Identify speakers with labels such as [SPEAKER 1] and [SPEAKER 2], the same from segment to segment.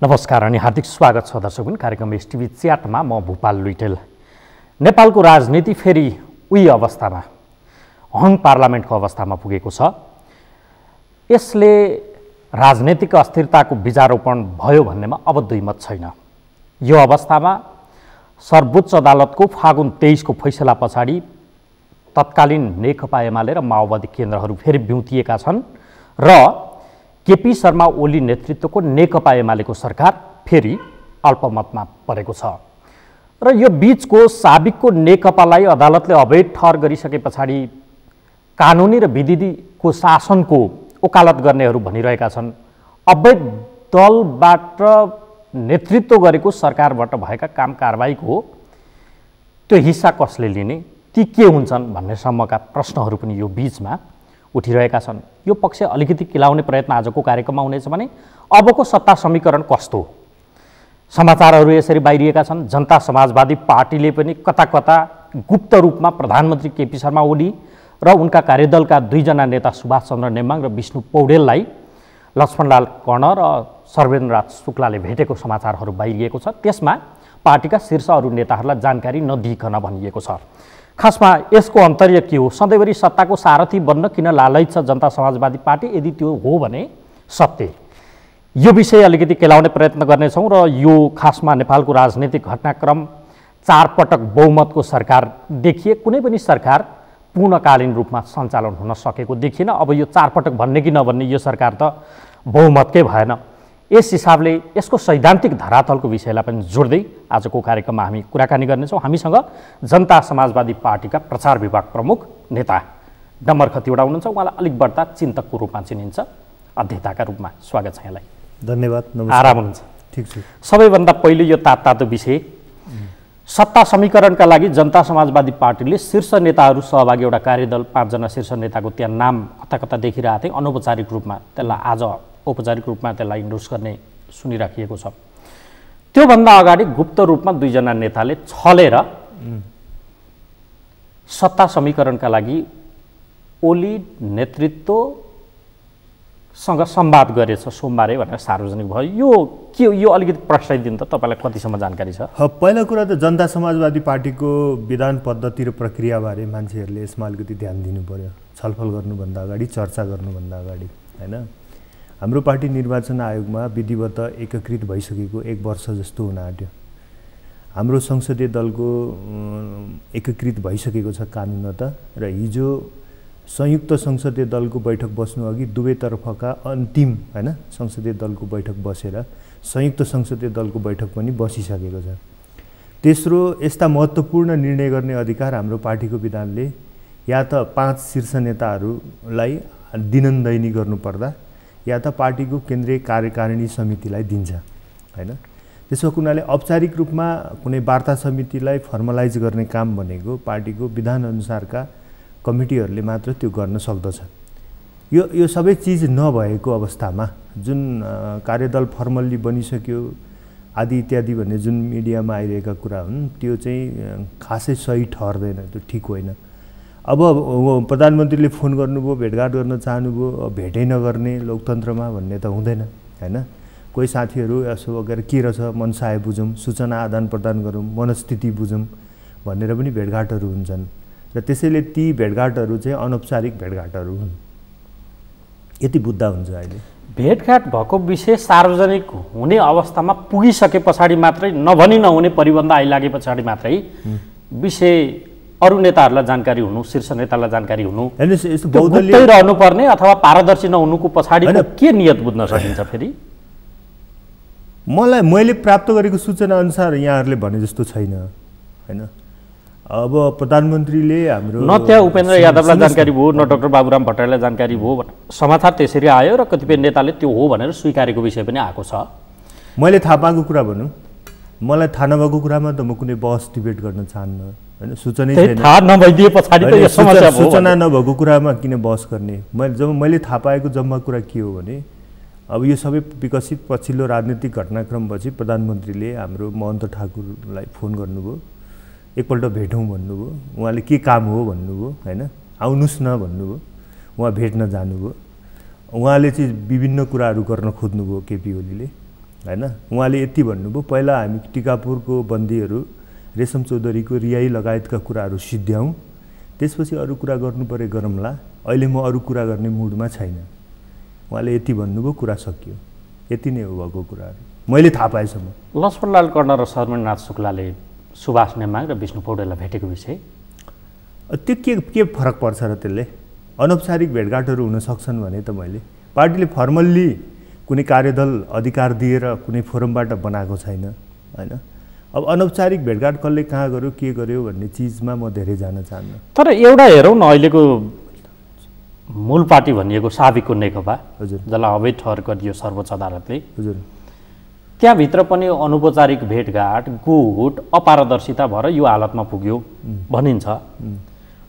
[SPEAKER 1] नमस्कार अनि हार्दिक स्वागत छ दर्शकबिन कार्यक्रम एसटिभी च्याटमा म भूपाल लुइटेल। नेपालको राजनीति फेरि उही अवस्थामा हङ पार्लियामेन्टको अवस्थामा पुगेको छ। यसले राजनीतिक अस्थिरताको बीजारोपण भयो भन्नेमा अब दुई मत छैन। यो अवस्थामा सर्वोच्च अदालतको फागुन 23 को फैसला पछाडि तत्कालीन नेकपा एमाले र माओवादी केन्द्रहरू फेरि बिउतिएका छन् र केपी शर्मा ओली नेतृत्वको नेकपा एमालेको सरकार फेरि अल्पमतमा परेको छ र यो बीचको साबिकको नेकपालाई अदालतले अवैध ठहर गरिसके पछाडि कानुनी र विधिको शासनको वकालत गर्नेहरू भनिरहेका छन् अवैध दलबाट नेतृत्व गरेको सरकारबाट भएका काम कारबाहीको त्यो हिस्सा कसले लिने, ती के हुन्छन् भन्ने सम्मका प्रश्नहरू पनि यो बीचमा उठिरहेका छन्। यो पक्ष अलिकति किलाउने प्रयत्न आजको कार्यक्रममा हुनेछ भने अबको सत्ता समीकरण कस्तो, समाचारहरू यसरी बाहिरिएका छन्। जनता समाजवादी पार्टीले पनि कता कता गुप्त रूपमा प्रधानमन्त्री केपी शर्मा ओली र उनका कार्यदलका दुईजना नेता सुभाष चन्द्र नेमाङ र विष्णु पौडेललाई लक्ष्मणलाल कर्ण र सर्वेन्द्रनाथ शुक्लाले भेटेको समाचारहरू बाहिरिएको छ। त्यसमा पार्टीका शीर्ष अरू नेताहरूलाई जानकारी नदिइकन भनिएको छ। खासमा यसको अन्तर्य के हो, सधैँभरि सत्ताको सारथी बन्न किन लालच छ जनता समाजवादी पार्टी, यदि त्यो हो भने सत्य, यो विषय अलिकति केलाउने प्रयत्न गर्नेछौँ। र यो खासमा नेपालको राजनीतिक घटनाक्रम 4 पटक बहुमतको सरकार देखिए, कुनै पनि सरकार पूर्णकालीन रूपमा सञ्चालन हुन सकेको देखिएन। अब यो 4 पटक भन्ने कि नभन्ने यो सरकार त बहुमतकै भएन। यस हिसाबले यसको सैद्धान्तिक धरातलको विषयलाई पनि जोड्दै आजको कार्यक्रममा हामी कुराकानी गर्नेछौँ। हामीसँग जनता समाजवादी पार्टीका प्रचार विभाग प्रमुख नेता डम्बर खतिवडा हुनुहुन्छ। उहाँलाई अलिक बढ्ता चिन्तकको रूपमा चिनिन्छ, अध्येताका रूपमा स्वागत छ यहाँलाई।
[SPEAKER 2] धन्यवाद।
[SPEAKER 1] आराम हुनुहुन्छ?
[SPEAKER 2] ठिक छु।
[SPEAKER 1] सबैभन्दा पहिले यो तातो विषय, सत्ता समीकरणका लागि जनता समाजवादी पार्टीले शीर्ष नेताहरू सहभागी एउटा कार्यदल 5 जना शीर्ष नेताको त्यहाँ नाम कता कता देखिरहेको थिएँ। अनौपचारिक रूपमा त्यसलाई आज औपचारिक रूपमा त्यसलाई इन्डोर्स गर्ने सुनिराखिएको छ। त्योभन्दा अगाडि गुप्त रूपमा 2 जना नेताले छलेर सत्ता समीकरणका लागि ओली नेतृत्वसँग संवाद गरेछ सोमबारे भनेर सार्वजनिक भयो। यो अलिकति प्रश्न त तपाईँलाई कतिसम्म जानकारी छ?
[SPEAKER 2] पहिला कुरा त जनता समाजवादी पार्टीको विधान पद्धति र प्रक्रियाबारे मान्छेहरूले यसमा अलिकति ध्यान दिनु पर्यो। छलफल गर्नुभन्दा अगाडि, चर्चा गर्नुभन्दा अगाडि, होइन? हाम्रो पार्टी निर्वाचन आयोगमा विधिवत एकीकृत भइसकेको 1 वर्ष जस्तो हुन आँट्यो। हाम्रो संसदीय दलको एकीकृत भइसकेको छ कानुनत र हिजो संयुक्त संसदीय दलको बैठक बस्नु अघि दुवैतर्फका अन्तिम, होइन, संसदीय दलको बैठक बसेर संयुक्त संसदीय दलको बैठक पनि बसिसकेको छ। तेस्रो, यस्ता महत्त्वपूर्ण निर्णय गर्ने अधिकार हाम्रो पार्टीको विधानले या त 5 शीर्ष नेताहरूलाई दिनन्दैनी गर्नुपर्दा या त पार्टीको केन्द्रीय कार्यकारिणी समितिलाई दिन्छ, होइन? त्यसो हुनाले औपचारिक रूपमा कुनै वार्ता समितिलाई फर्मलाइज गर्ने काम भनेको पार्टीको विधानअनुसारका कमिटीहरूले मात्र त्यो गर्न सक्दछ। यो सबै चिज नभएको अवस्थामा जुन कार्यदल फर्मल्ली बनिसक्यो आदि इत्यादि भन्ने जुन मिडियामा आइरहेका कुरा हुन् त्यो चाहिँ खासै सही ठहर्दैन, त्यो ठिक होइन। अब प्रधानमन्त्रीले फोन गर्नुभयो, भेटघाट गर्न चाहनुभयो, भेटै नगर्ने लोकतन्त्रमा भन्ने त हुँदैन, होइन? कोही साथीहरू यसो वगेर के रहेछ मनसाय बुझौँ, सूचना आदान प्रदान गरौँ, मनस्थिति बुझौँ भनेर पनि भेटघाटहरू हुन्छन् र त्यसैले ती भेटघाटहरू चाहिँ अनौपचारिक भेटघाटहरू हुन्। यति बुझ्दा हुन्छ। अहिले
[SPEAKER 1] भेटघाट भएको विषय सार्वजनिक हुने अवस्थामा पुगिसके पछाडि मात्रै, नभनी नहुने परिबन्ध आइलागे पछाडि मात्रै विषय अरू नेताहरूलाई जानकारी हुनु, शीर्ष नेतालाई जानकारी हुनु, बहुदलीय रहनुपर्ने अथवा पारदर्शी नहुनुको पछाडिको के नियत बुझ्न सकिन्छ? फेरि
[SPEAKER 2] मैले प्राप्त गरेको सूचना अनुसार यहाँहरूले भने जस्तो छैन, होइन? अब प्रधानमन्त्रीले हाम्रो
[SPEAKER 1] न त्यहाँ उपेन्द्र यादवलाई जानकारी भयो, न डाक्टर बाबुराम भट्टराईलाई जानकारी भयो, समाचार त्यसरी आयो र कतिपय नेताले त्यो हो भनेर स्वीकारेको विषय पनि आएको छ।
[SPEAKER 2] मैले थाहा पाएको कुरा भनौँ, मलाई थाहा नभएको कुरामा त म कुनै बहस डिबेट गर्न चाहन्न, होइन? सूचना नभएको कुरामा किन बहस गर्ने? मैले थाहा पाएको जम्मा कुरा के हो भने अब यो सबै विकसित पछिल्लो राजनीतिक घटनाक्रमपछि प्रधानमन्त्रीले हाम्रो महन्त ठाकुरलाई फोन गर्नुभयो, एकपल्ट भेटौँ भन्नुभयो, उहाँले के काम हो भन्नुभयो, होइन? आउनुहोस् न भन्नुभयो, उहाँ भेट्न जानुभयो। उहाँले चाहिँ विभिन्न कुराहरू गर्न खोज्नुभयो केपी ओलीले, हैन। उहाँले यति भन्नुभयो, पहिला हामी टिकापुरको बन्दीहरू रेशम चौधरीको रिहाई लगायतका कुराहरू सिद्ध्याउँ, त्यसपछि अरू कुरा गर्नु परे गरौँला, अहिले म अरू कुरा गर्ने मुडमा छैन। उहाँले यति भन्नुभयो, कुरा सकियो। यति नै हो भएको कुराहरू मैले थाहा पाएसम्म।
[SPEAKER 1] लक्ष्मणलाल कर्ण र शर्मनाथ शुक्लाले सुभाष नेमाङ र विष्णु पौडेललाई भेटेको विषय
[SPEAKER 2] त्यो के फरक पर्छ र त्यसले? अनौपचारिक भेटघाटहरू हुन सक्छन् भने त मैले पार्टीले फर्मल्ली कुनै कार्यदल अधिकार दिएर कुनै फोरमबाट बनाएको छैन हैन। अब अनौपचारिक भेटघाट कसले कहाँ गर्यो के गर्यो भन्ने चिजमा म धेरै जान चाहन्न।
[SPEAKER 1] तर एउटा हेरौँ न, अहिलेको मूल पार्टी भनिएको साबिकको नेकपा,
[SPEAKER 2] हजुर,
[SPEAKER 1] जसलाई अवैध ठहर गरियो सर्वोच्च अदालतले,
[SPEAKER 2] हजुर,
[SPEAKER 1] त्यहाँभित्र पनि अनौपचारिक भेटघाट गुट अपारदर्शिता भएर यो हालतमा पुग्यो भनिन्छ।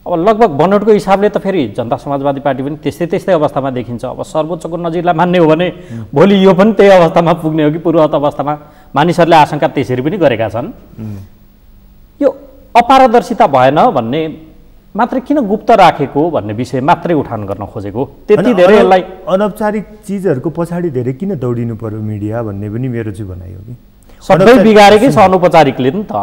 [SPEAKER 1] अब लगभग बनोटको हिसाबले त फेरि जनता समाजवादी पार्टी पनि त्यस्तै अवस्थामा देखिन्छ। अब सर्वोच्चको नजिकलाई मान्ने हो भने भोलि यो पनि त्यही अवस्थामा पुग्ने हो कि पूर्ववत अवस्थामा? मानिसहरूले आशंका त्यसरी पनि गरेका छन्। यो अपारदर्शिता भएन भन्ने मात्रै किन गुप्त राखेको भन्ने विषय मात्रै उठान गर्न खोजेको, त्यति धेरै यसलाई
[SPEAKER 2] अनौपचारिक चिजहरूको पछाडि धेरै किन दौडिनु पर्यो मिडिया भन्ने पनि मेरो चाहिँ भनाइ हो कि।
[SPEAKER 1] सबै बिगारेकै छ अनौपचारिकले नि त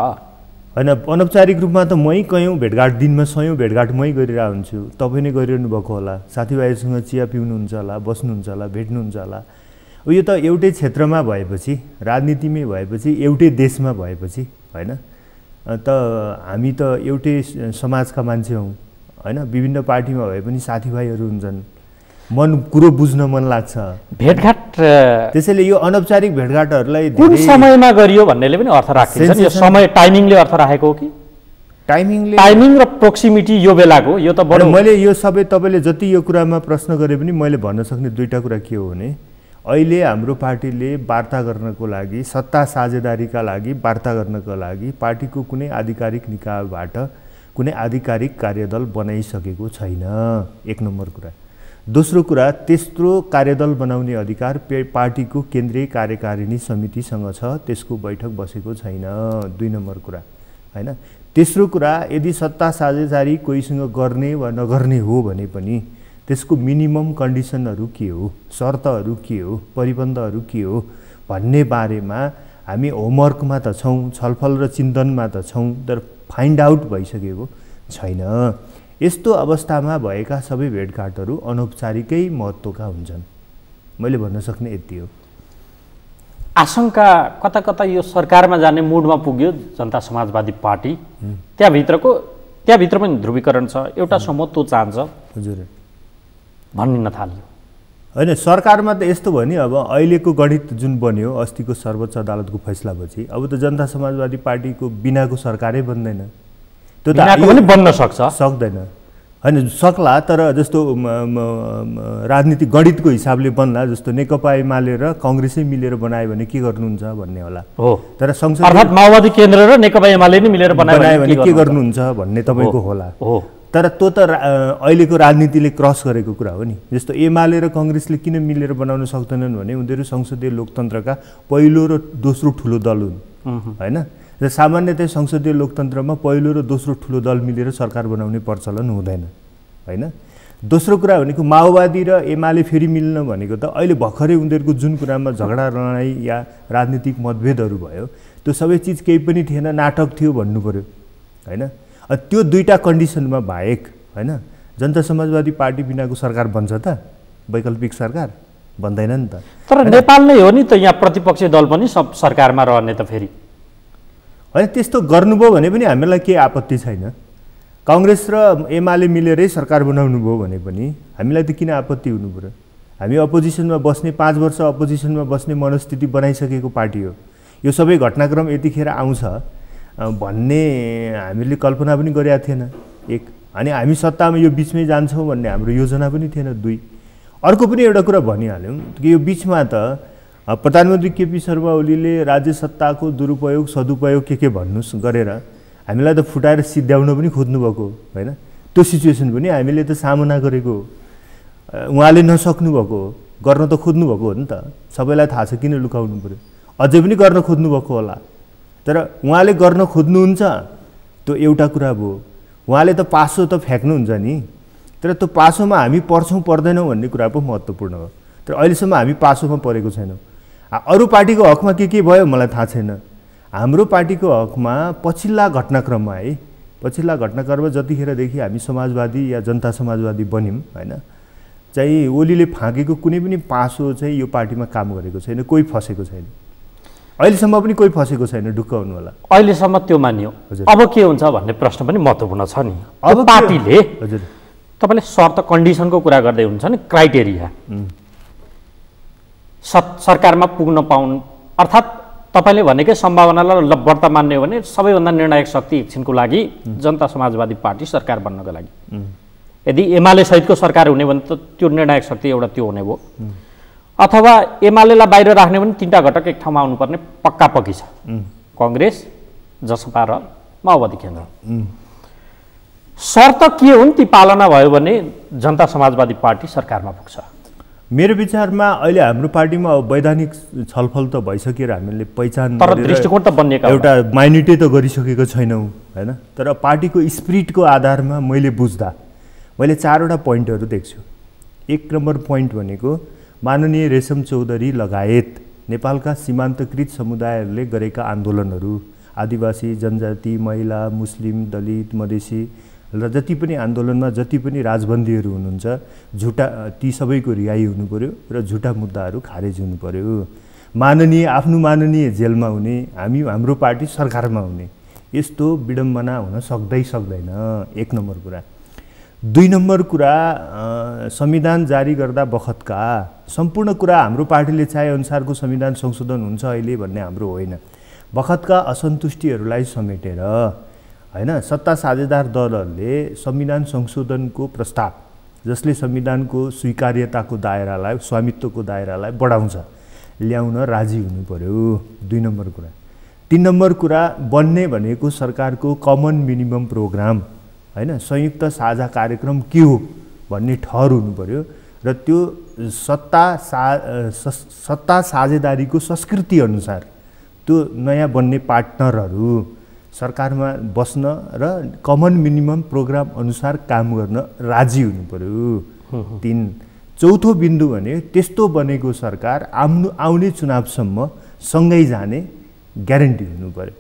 [SPEAKER 2] होइन। अनौपचारिक रूपमा त मै कयौँ भेटघाट, दिनमा 100 भेटघाट मै गरिरहेको हुन्छु, तपाईँ नै गरिरहनु भएको होला, साथीभाइहरूसँग चिया पिउनुहुन्छ होला, बस्नुहुन्छ होला, भेट्नुहुन्छ होला। यो त एउटै क्षेत्रमा भएपछि, राजनीतिमै भएपछि, एउटै देशमा भएपछि होइन त हामी त एउटै समाजका मान्छे हौँ होइन। विभिन्न पार्टीमा भए पनि साथीभाइहरू हुन्छन्, कुरो बुझ्न मन लाग्छ।
[SPEAKER 1] भेटघाट
[SPEAKER 2] त्यसैले यो अनौपचारिक भेटघाटहरूलाई
[SPEAKER 1] कुन समयमा गरियो भन्नेले पनि अर्थ राख्छ। यो समय टाइमिङले अर्थ राखेको हो कि टाइमिङ र प्रोक्सिमिटी यो बेलाको? यो त बडो
[SPEAKER 2] मैले यो सबै तपाईँले जति यो कुरामा प्रश्न गरे पनि मैले भन्न सक्ने दुईटा कुरा के हो भने, अहिले हाम्रो पार्टीले वार्ता गर्नको लागि, सत्ता साझेदारीका लागि वार्ता गर्नको लागि पार्टीको कुनै आधिकारिक निकायबाट कुनै आधिकारिक कार्यदल बनाइसकेको छैन, एक नम्बर कुरा। दोस्रो कुरा, त्यस्तो कार्यदल बनाउने अधिकार पार्टीको केन्द्रीय कार्यकारिणी समितिसँग छ, त्यसको बैठक बसेको छैन, 2 नम्बर कुरा हैन। तेस्रो कुरा, यदि सत्ता साझेदारी कोहीसँग गर्ने वा नगर्ने हो भने पनि त्यसको मिनिमम कन्डिसनहरू के हो, शर्तहरू के हो, परिबन्धहरू के हो भन्ने बारेमा हामी होमवर्कमा त छौँ, छलफल र चिन्तनमा त छौँ, तर फाइन्ड आउट भइसकेको छैन। यस्तो अवस्थामा भएका सबै भेटघाटहरू अनौपचारिकै महत्त्वका हुन्छन्, मैले भन्न सक्ने यति हो।
[SPEAKER 1] आशंका कता कता यो सरकारमा जाने मुडमा पुग्यो जनता समाजवादी पार्टी, त्यहाँभित्र पनि ध्रुवीकरण छ, एउटा समूह त्यो चाहन्छ
[SPEAKER 2] हजुर
[SPEAKER 1] भनिन थाल्यो
[SPEAKER 2] होइन। सरकारमा त यस्तो भयो नि, अब अहिलेको गणित जुन बन्यो अस्तिको सर्वोच्च अदालतको फैसलापछि, अब त जनता समाजवादी पार्टीको बिनाको सरकारै बन्दैन। त्यो त
[SPEAKER 1] पनि बन्न
[SPEAKER 2] सक्दैन होइन, सक्ला, तर जस्तो राजनीतिक गणितको हिसाबले बन्ला, जस्तो नेकपा एमाले र काङ्ग्रेसै मिलेर बनायो भने के गर्नुहुन्छ भन्ने होला
[SPEAKER 1] हो।
[SPEAKER 2] तर संसद
[SPEAKER 1] अर्थात् माओवादी केन्द्र र नेकपा एमाले नै मिलेर बनायो
[SPEAKER 2] भने के गर्नुहुन्छ भन्ने तपाईँको होला
[SPEAKER 1] हो।
[SPEAKER 2] तर त्यो त अहिलेको राजनीतिले क्रस गरेको कुरा हो नि। जस्तो एमाले र काङ्ग्रेसले किन मिलेर बनाउन सक्दैनन् भने उनीहरू संसदीय लोकतन्त्रका पहिलो र दोस्रो ठुलो दल हुन् होइन। र सामान्यतया संसदीय लोकतन्त्रमा पहिलो र दोस्रो ठुलो दल मिलेर सरकार बनाउने प्रचलन हुँदैन होइन। दोस्रो कुरा भनेको माओवादी र एमाले फेरि मिल्न भनेको त अहिले भर्खरै उनीहरूको जुन कुरामा झगडा लडाइँ या राजनीतिक मतभेदहरू भयो, त्यो सबै चिज केही पनि थिएन, नाटक थियो भन्नु पर्यो होइन। त्यो दुईटा कन्डिसनमा बाहेक होइन जनता समाजवादी पार्टी बिनाको सरकार बन्छ त? वैकल्पिक सरकार बन्दैन नि त।
[SPEAKER 1] तर नेपाल नै हो नि त, यहाँ प्रतिपक्षी दल पनि सब सरकारमा रहने त फेरि
[SPEAKER 2] होइन। त्यस्तो गर्नुभयो भने पनि हामीलाई केही आपत्ति छैन। काङ्ग्रेस र एमाले मिलेरै सरकार बनाउनु भयो भने पनि हामीलाई त किन आपत्ति हुनु पर्यो? हामी अपोजिसनमा बस्ने, 5 वर्ष अपोजिसनमा बस्ने मनस्थिति बनाइसकेको पार्टी हो। यो सबै घटनाक्रम यतिखेर आउँछ भन्ने हामीले कल्पना पनि गरेका थिएन, एक। अनि हामी सत्तामा यो बिचमै जान्छौँ भन्ने हाम्रो योजना पनि थिएन, 2। अर्को पनि एउटा कुरा भनिहाल्यौँ कि यो बिचमा त प्रधानमन्त्री केपी शर्मा ओलीले राज्य सत्ताको दुरुपयोग सदुपयोग के भन्नु गरेर हामीलाई त फुटाएर सिद्ध्याउन पनि खोज्नुभएको होइन। त्यो सिचुएसन पनि हामीले त सामना गरेको, उहाँले नसक्नुभएको, गर्न त खोज्नुभएको हो नि त। सबैलाई थाहा छ, किन लुकाउनु पर्यो? अझै पनि गर्न खोज्नुभएको होला, तर उहाँले गर्न खोज्नुहुन्छ त्यो एउटा कुरा भयो। उहाँले त पासो त फ्याँक्नुहुन्छ नि, तर त्यो पासोमा हामी पर्छौँ पर्दैनौँ भन्ने कुरा पो महत्त्वपूर्ण हो। तर अहिलेसम्म हामी पासोमा परेको छैनौँ। अरू पार्टीको हकमा के भयो मलाई थाहा छैन। हाम्रो पार्टीको हकमा पछिल्ला घटनाक्रममा है, पछिल्ला घटनाक्रममा जतिखेरदेखि हामी समाजवादी या जनता समाजवादी बन्यौँ होइन, चाहिँ ओलीले फाँकेको कुनै पनि पासो चाहिँ यो पार्टीमा काम गरेको छैन, कोही फसेको छैन, अहिलेसम्म पनि कोही फसेको छैन। ढुक्क हुनु होला,
[SPEAKER 1] अहिलेसम्म त्यो मानियो। अब के हुन्छ भन्ने प्रश्न पनि महत्त्वपूर्ण छ नि। अब पार्टीले
[SPEAKER 2] हजुर
[SPEAKER 1] तपाईँले शर्त कन्डिसनको कुरा गर्दै हुनुहुन्छ नि, क्राइटेरिया सरकारमा पुग्न पाउनु, अर्थात् तपाईँले भनेकै सम्भावनालाई व्रत मान्ने हो भने सबैभन्दा निर्णायक शक्ति एकछिनको लागि जनता समाजवादी पार्टी सरकार बन्नको लागि, यदि एमाले सहितको सरकार हुने भने त त्यो निर्णायक शक्ति एउटा त्यो हुने भयो, अथवा एमालेलाई बाहिर राख्ने भने तीनटा घटक एक ठाउँमा आउनुपर्ने पक्का पक्की छ, कङ्ग्रेस, जसपा र माओवादी केन्द्र। शर्त के हुन् ती पालना भयो भने जनता समाजवादी पार्टी सरकारमा पुग्छ।
[SPEAKER 2] मेरो विचारमा अहिले हाम्रो पार्टीमा वैधानिक छलफल त भइसकेर हामीले पहिचान
[SPEAKER 1] तर दृष्टिकोण त बनिएको
[SPEAKER 2] एउटा माइन्युटे त गरिसकेको छैनौँ होइन। तर पार्टीको स्पिरिटको आधारमा मैले बुझ्दा मैले 4वटा पोइन्टहरू देख्छु। 1 नम्बर पोइन्ट भनेको माननीय रेशम चौधरी लगायत नेपालका सीमान्तकृत समुदायहरूले गरेका आन्दोलनहरू, आदिवासी, जनजाति, महिला, मुस्लिम, दलित, मधेसी र जति पनि आन्दोलनमा जति पनि राजबन्दीहरू हुनुहुन्छ, झुटा ती सबैको रिहाई हुनु पर्यो र झुटा मुद्दाहरू खारेज हुनु पर्यो। आफ्नो माननीय जेलमा हुने, हाम्रो पार्टी सरकारमा हुने, यस्तो विडम्बना हुन सक्दैन। 1 नम्बर कुरा। 2 नम्बर कुरा, संविधान जारी गर्दा बखतका सम्पूर्ण कुरा हाम्रो पार्टीले चाहे अनुसारको संविधान संशोधन हुन्छ अहिले भन्ने हाम्रो होइन। बखतका असन्तुष्टिहरूलाई समेटेर होइन, सत्ता साझेदार दलहरूले संविधान संशोधनको प्रस्ताव जसले संविधानको स्वीकार्यताको दायरालाई, स्वामित्वको दायरालाई बढाउँछ, ल्याउन राजी हुनु पर्यो। 2 नम्बर कुरा। 3 नम्बर कुरा, बन्ने भनेको सरकारको कमन मिनिमम प्रोग्राम होइन, संयुक्त साझा कार्यक्रम के हो भन्ने ठहर हुनु पर्यो र त्यो सत्ता साझेदारीको संस्कृति अनुसार त्यो नयाँ बन्ने पार्टनरहरू सरकारमा बस्न र कमन मिनिमम प्रोग्राम अनुसार काम गर्न राजी हुनु पर्यो। 3 चौथो बिन्दु भने त्यस्तो बनेको सरकार आउने चुनावसम्म सँगै जाने ग्यारेन्टी हुनु पर्यो।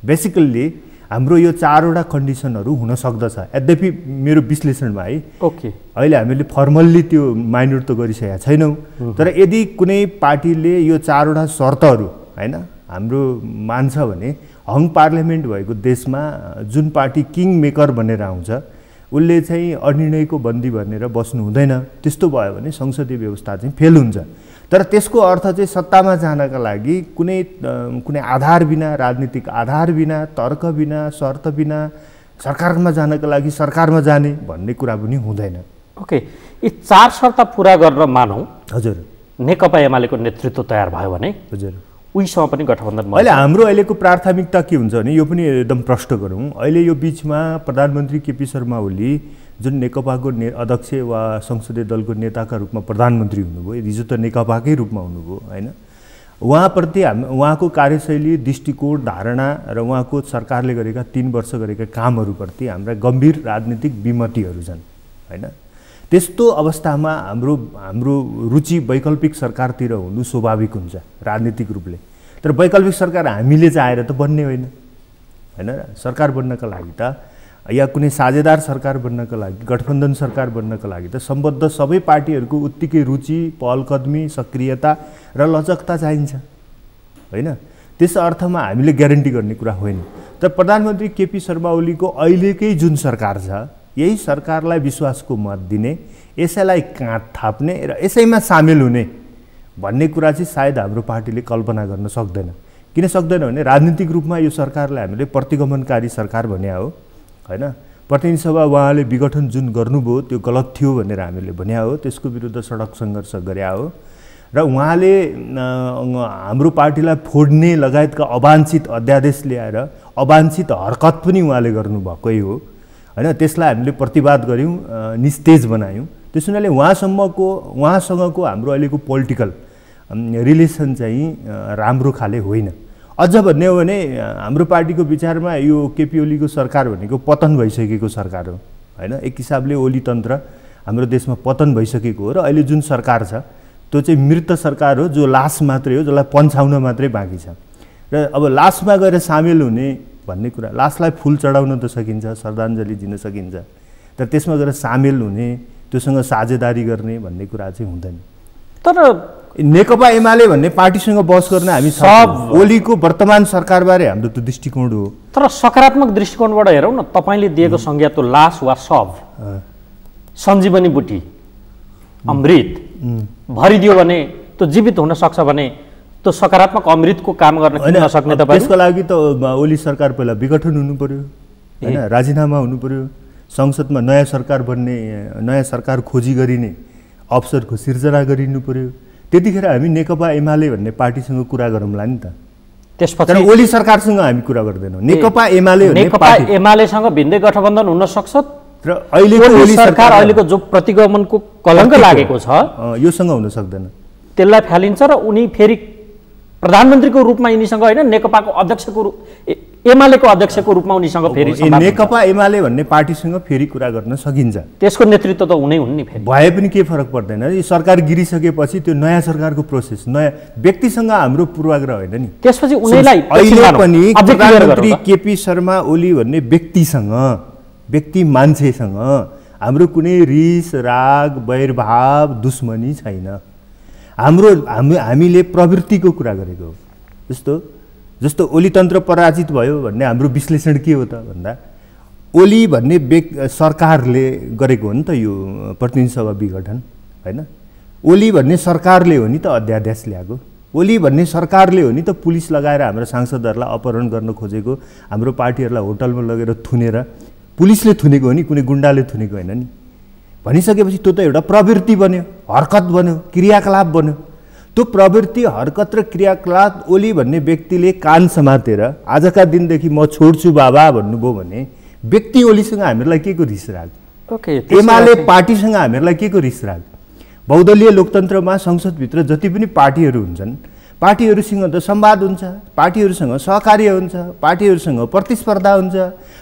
[SPEAKER 2] बेसिकल्ली हाम्रो यो 4वटा कन्डिसनहरू हुन सक्दछ। यद्यपि मेरो विश्लेषणमा है, अहिले हामीले फर्मल्ली त्यो माइन्युट त गरिसकेका छैनौँ, तर यदि कुनै पार्टीले यो 4वटा शर्तहरू होइन हाम्रो मान्छ भने हङ पार्लियामेन्ट भएको देशमा जुन पार्टी किङ मेकर बनेर आउँछ उसले चाहिँ अनिर्णयको बन्दी भनेर बस्नु हुँदैन। त्यस्तो भयो भने संसदीय व्यवस्था चाहिँ फेल हुन्छ। तर त्यसको अर्थ चाहिँ सत्तामा जानका लागि कुनै आधार बिना, राजनीतिक आधार बिना, तर्क बिना, शर्त बिना सरकारमा जानका लागि सरकारमा जाने भन्ने कुरा पनि हुँदैन।
[SPEAKER 1] ओके, यी 4 शर्त पुरा गरेर मानौँ
[SPEAKER 2] हजुर
[SPEAKER 1] नेकपा एमालेको नेतृत्व तयार भयो भने
[SPEAKER 2] हजुर
[SPEAKER 1] उहीसँग पनि गठबन्धन।
[SPEAKER 2] अहिले हाम्रो अहिलेको प्राथमिकता के हुन्छ भने यो पनि एकदम प्रष्ट गरौँ। अहिले यो बिचमा प्रधानमन्त्री केपी शर्मा ओली जुन नेकपाको अध्यक्ष वा संसदीय दलको नेताका रूपमा प्रधानमन्त्री हुनुभयो, हिजो त नेकपाकै रूपमा हुनुभयो होइन, उहाँप्रति उहाँको कार्यशैली, दृष्टिकोण, धारणा र उहाँको सरकारले गरेका 3 वर्ष गरेका कामहरूप्रति हाम्रा गम्भीर राजनीतिक विमतिहरू छन् होइन। त्यस्तो अवस्थामा हाम्रो रुचि वैकल्पिक सरकारतिर हुनु स्वाभाविक हुन्छ राजनीतिक रूपले। तर वैकल्पिक सरकार हामीले चाहेर त बन्ने होइन होइन। सरकार बन्नका लागि त या कुनै साझेदार सरकार बन्नका लागि, गठबन्धन सरकार बन्नका लागि त सम्बद्ध सबै पार्टीहरूको उत्तिकै रुचि, पहलकदमी, सक्रियता र लचकता चाहिन्छ होइन। त्यस अर्थमा हामीले ग्यारेन्टी गर्ने कुरा होइन। तर प्रधानमन्त्री केपी शर्मा ओलीको अहिलेकै जुन सरकार छ, यही सरकारलाई विश्वासको मत दिने, यसैलाई काँध थाप्ने र यसैमा सामेल हुने भन्ने कुरा चाहिँ सायद हाम्रो पार्टीले कल्पना गर्न सक्दैन। किन सक्दैन भने राजनीतिक रूपमा यो सरकारलाई हामीले प्रतिगमनकारी सरकार भन्या हो होइन। प्रतिनिधि सभा उहाँले विघटन जुन गर्नुभयो त्यो गलत थियो भनेर हामीले भन्या हो, त्यसको विरुद्ध सडक सङ्घर्ष गर्या हो र उहाँले हाम्रो पार्टीलाई फोड्ने लगायतका अवाञ्छित अध्यादेश ल्याएर अवाञ्छित हरकत पनि उहाँले गर्नुभएकै हो होइन। त्यसलाई हामीले प्रतिवाद गऱ्यौँ, निस्तेज बनायौँ। त्यस हुनाले उहाँसँगको हाम्रो अहिलेको पोलिटिकल रिलेसन चाहिँ राम्रो खाले होइन। अझ भन्ने हो भने हाम्रो पार्टीको विचारमा यो केपी ओलीको सरकार भनेको पतन भइसकेको सरकार हो होइन। एक हिसाबले ओली तन्त्र हाम्रो देशमा पतन भइसकेको हो र अहिले जुन सरकार छ त्यो चाहिँ मृत सरकार हो, जो लास मात्रै हो, जसलाई पन्छाउन मात्रै बाँकी छ। र अब लासमा गएर सामेल हुने भन्ने कुरा, लासलाई फुल चढाउन त सकिन्छ, श्रद्धाञ्जली दिन सकिन्छ, तर त्यसमा गएर सामेल हुने, त्योसँग साझेदारी गर्ने भन्ने कुरा चाहिँ हुँदैन।
[SPEAKER 1] तर
[SPEAKER 2] नेकपा एमाले भन्ने पार्टीसँग बहस गर्न हामी सब ओलीको वर्तमान सरकारबारे हाम्रो त्यो दृष्टिकोण हो।
[SPEAKER 1] तर सकारात्मक दृष्टिकोणबाट हेरौँ न, तपाईँले दिएको संज्ञा त्यो लास वा शव, सञ्जीवनी बुटी, अमृत भरिदियो भने त्यो जीवित हुन सक्छ भने त्यो सकारात्मक अमृतको काम गर्न किन नसक्ने तपाईँ?
[SPEAKER 2] त्यसको लागि त ओली सरकार पहिला विघटन हुनु पर्यो हैन, राजीनामा हुनु पर्यो, संसदमा नयाँ सरकार बन्ने, नयाँ सरकार खोजी गरिने अवसरको सिर्जना गरिनु पर्यो। त्यतिखेर हामी नेकपा एमाले भन्ने पार्टीसँग कुरा गरौँला नि त।
[SPEAKER 1] त्यसपछि
[SPEAKER 2] ओली सरकारसँग हामी कुरा गर्दैनौँ, नेकपा एमाले भन्ने
[SPEAKER 1] नेकपा एमालेसँग भिन्दै गठबन्धन हुन सक्छ।
[SPEAKER 2] र अहिलेको ओली
[SPEAKER 1] सरकार अहिलेको जो प्रतिगमनको कलङ्क लागेको छ
[SPEAKER 2] योसँग हुन सक्दैन,
[SPEAKER 1] त्यसलाई फालिन्छ र उनी फेरि प्रधानमन्त्रीको रूपमा यिनीसँग होइन, नेकपाको अध्यक्षको एमालेको अध्यक्षको रूपमा उनीसँग फेरि
[SPEAKER 2] नेकपा एमाले भन्ने पार्टीसँग फेरि कुरा गर्न सकिन्छ।
[SPEAKER 1] त्यसको नेतृत्व त हुनै हुन् नि, फेरि
[SPEAKER 2] भए पनि केही फरक पर्दैन। यो सरकार गिरिसकेपछि त्यो नयाँ सरकारको प्रोसेस, नयाँ व्यक्तिसँग हाम्रो पूर्वाग्रह होइन नि।
[SPEAKER 1] त्यसपछि उनीलाई
[SPEAKER 2] अहिले पनि प्रधानमन्त्री केपी शर्मा ओली भन्ने व्यक्तिसँग, व्यक्ति मान्छेसँग हाम्रो कुनै रिस राग वैरभाव दुश्मनी छैन। हामीले प्रवृत्तिको कुरा गरेको हो। जस्तो ओली तन्त्र पराजित भयो भन्ने हाम्रो विश्लेषण के हो त भन्दा, ओली भन्ने सरकारले गरेको हो नि त यो प्रतिनिधि सभा विघटन होइन। ओली भन्ने सरकारले हो नि त अध्यादेश ल्याएको, ओली भन्ने सरकारले हो नि त पुलिस लगाएर हाम्रो सांसदहरूलाई अपहरण गर्न खोजेको, हाम्रो पार्टीहरूलाई होटलमा लगेर थुनेर, पुलिसले थुनेको हो नि, कुनै गुन्डाले थुनेको होइन नि। भनिसकेपछि त्यो त एउटा प्रवृत्ति बन्यो, हरकत बन्यो, क्रियाकलाप बन्यो। त्यो प्रवृत्ति, हरकत र क्रियाकलाप ओली भन्ने व्यक्तिले कान समातेर आजका दिनदेखि म छोड्छु बाबा भन्नुभयो भने व्यक्ति ओलीसँग हामीहरूलाई के को रिस राग? एमाले पार्टीसँग हामीहरूलाई के को रिस राग? बहुदलीय लोकतन्त्रमा संसदभित्र जति पनि पार्टीहरू हुन्छन्, पार्टीहरूसँग त संवाद हुन्छ, पार्टीहरूसँग सहकार्य हुन्छ, पार्टीहरूसँग प्रतिस्पर्धा हुन्छ,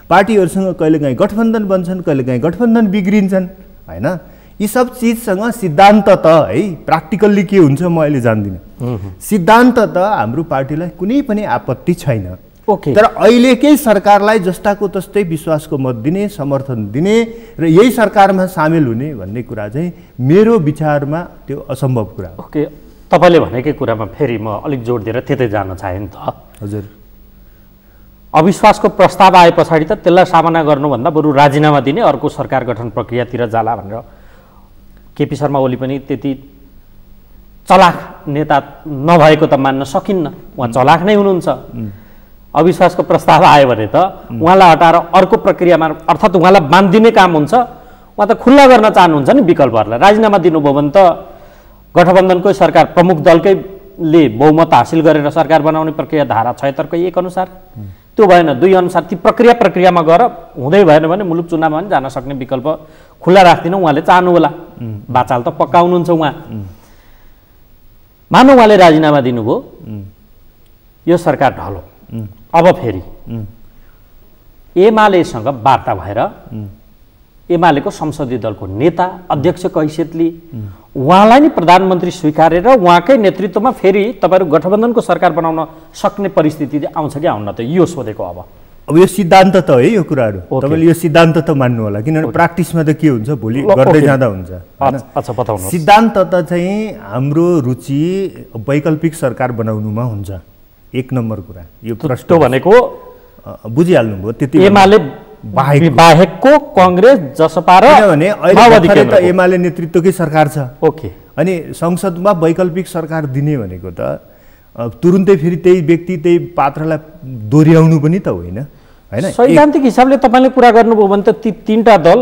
[SPEAKER 2] पार्टीहरूसँग कहिलेकाहीँ गठबन्धन बन्छन्, कहिलेकाहीँ गठबन्धन बिग्रिन्छन् होइन। यी सब चिजसँग सिद्धान्त त है, प्र्याक्टिकल्ली के हुन्छ म अहिले जान्दिनँ। सिद्धान्त त हाम्रो पार्टीलाई कुनै पनि आपत्ति छैन। तर अहिलेकै सरकारलाई जस्ताको तस्तै विश्वासको मत दिने, समर्थन दिने र यही सरकारमा सामेल हुने भन्ने कुरा चाहिँ मेरो विचारमा त्यो असम्भव कुरा हो।
[SPEAKER 1] तपाईँले भनेकै कुरामा फेरि म अलिक जोड दिएर त्यतै जान चाहेँ नि त।
[SPEAKER 2] हजुर,
[SPEAKER 1] अविश्वासको प्रस्ताव आए पछाडि त त्यसलाई सामना गर्नुभन्दा बरु राजीनामा दिने, अर्को सरकार गठन प्रक्रियातिर जाला भनेर केपी शर्मा ओली पनि त्यति चलाख नेता नभएको त मान्न सकिन्न, उहाँ चलाख नै हुनुहुन्छ। अविश्वासको प्रस्ताव आयो भने त उहाँलाई हटाएर अर्को प्रक्रियामा, अर्थात् उहाँलाई बाँधिदिने काम हुन्छ, उहाँ त खुल्ला गर्न चाहनुहुन्छ नि विकल्पहरूलाई। राजीनामा दिनुभयो भने त गठबन्धनकै सरकार, प्रमुख दलकैले बहुमत हासिल गरेर सरकार बनाउने प्रक्रिया धारा 76 कै 1 अनुसार त्यो भएन, 2 अनुसार ती प्रक्रियामा गएर हुँदै भएन भने मुलुक चुनावमा पनि जान सक्ने विकल्प खुल्ला राख्दिनँ, उहाँले चाहनु होला। बाचाल त पक्का हुनुहुन्छ उहाँ। मानव उहाँले राजीनामा दिनुभयो, यो सरकार ढलो, अब फेरि एमालेसँग वार्ता भएर एमालेको संसदीय दलको नेता, अध्यक्षको हैसियतले उहाँलाई नै प्रधानमन्त्री स्वीकारेर उहाँकै नेतृत्वमा फेरि तपाईँहरू गठबन्धनको सरकार बनाउन सक्ने परिस्थिति आउँछ कि आउन्न त, यो सोधेको। अब
[SPEAKER 2] यो सिद्धान्त त है, यो कुराहरू तपाईँले यो सिद्धान्त त मान्नु होला, किनभने प्र्याक्टिसमा त के हुन्छ भोलि गर्दै जाँदा हुन्छ।
[SPEAKER 1] अच्छा, बताउनु।
[SPEAKER 2] सिद्धान्त त चाहिँ हाम्रो रुचि वैकल्पिक सरकार बनाउनुमा हुन्छ, 1 नम्बर कुरा। यो प्रश्न
[SPEAKER 1] भनेको
[SPEAKER 2] बुझिहाल्नुभयो, त्यति
[SPEAKER 1] एमाले बाहेकको कांग्रेस, जसपा र
[SPEAKER 2] किनभने अहिले त एमाले नेतृत्वकै सरकार छ। अनि संसदमा वैकल्पिक सरकार दिने भनेको त तुरुन्तै फेरि त्यही व्यक्ति त्यही पात्रलाई दोहोऱ्याउनु पनि त होइन हैन।
[SPEAKER 1] सैद्धान्तिक हिसाबले तपाईले कुरा गर्नुभयो भने त ती 3टा दल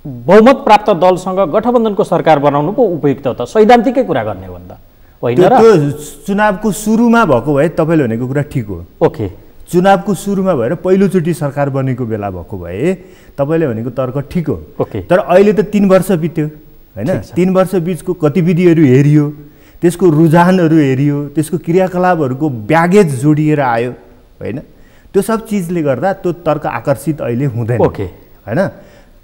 [SPEAKER 1] बहुमत प्राप्त दलसँग गठबन्धनको सरकार बनाउनु पो उपयुक्त हो त, सैद्धान्तिकै कुरा गर्ने हो भन्दा होइन र?
[SPEAKER 2] त्यो चुनावको सुरुमा भएको भए तपाईले भनेको कुरा ठीक हो। चुनावको सुरुमा भएर पहिलोचोटि सरकार बनेको बेला भएको भए तपाईले भनेको तर्क ठीक हो। तर अहिले त 3 वर्ष बित्यो हैन, 3 वर्ष बीचको गतिविधिहरू हेरियो, त्यसको रुझानहरू हेरियो, त्यसको क्रियाकलापहरूको ब्यागेज जोडिएर आयो हैन। त्यो सब चिजले गर्दा त्यो तर्क आकर्षित अहिले हुँदैन हैन।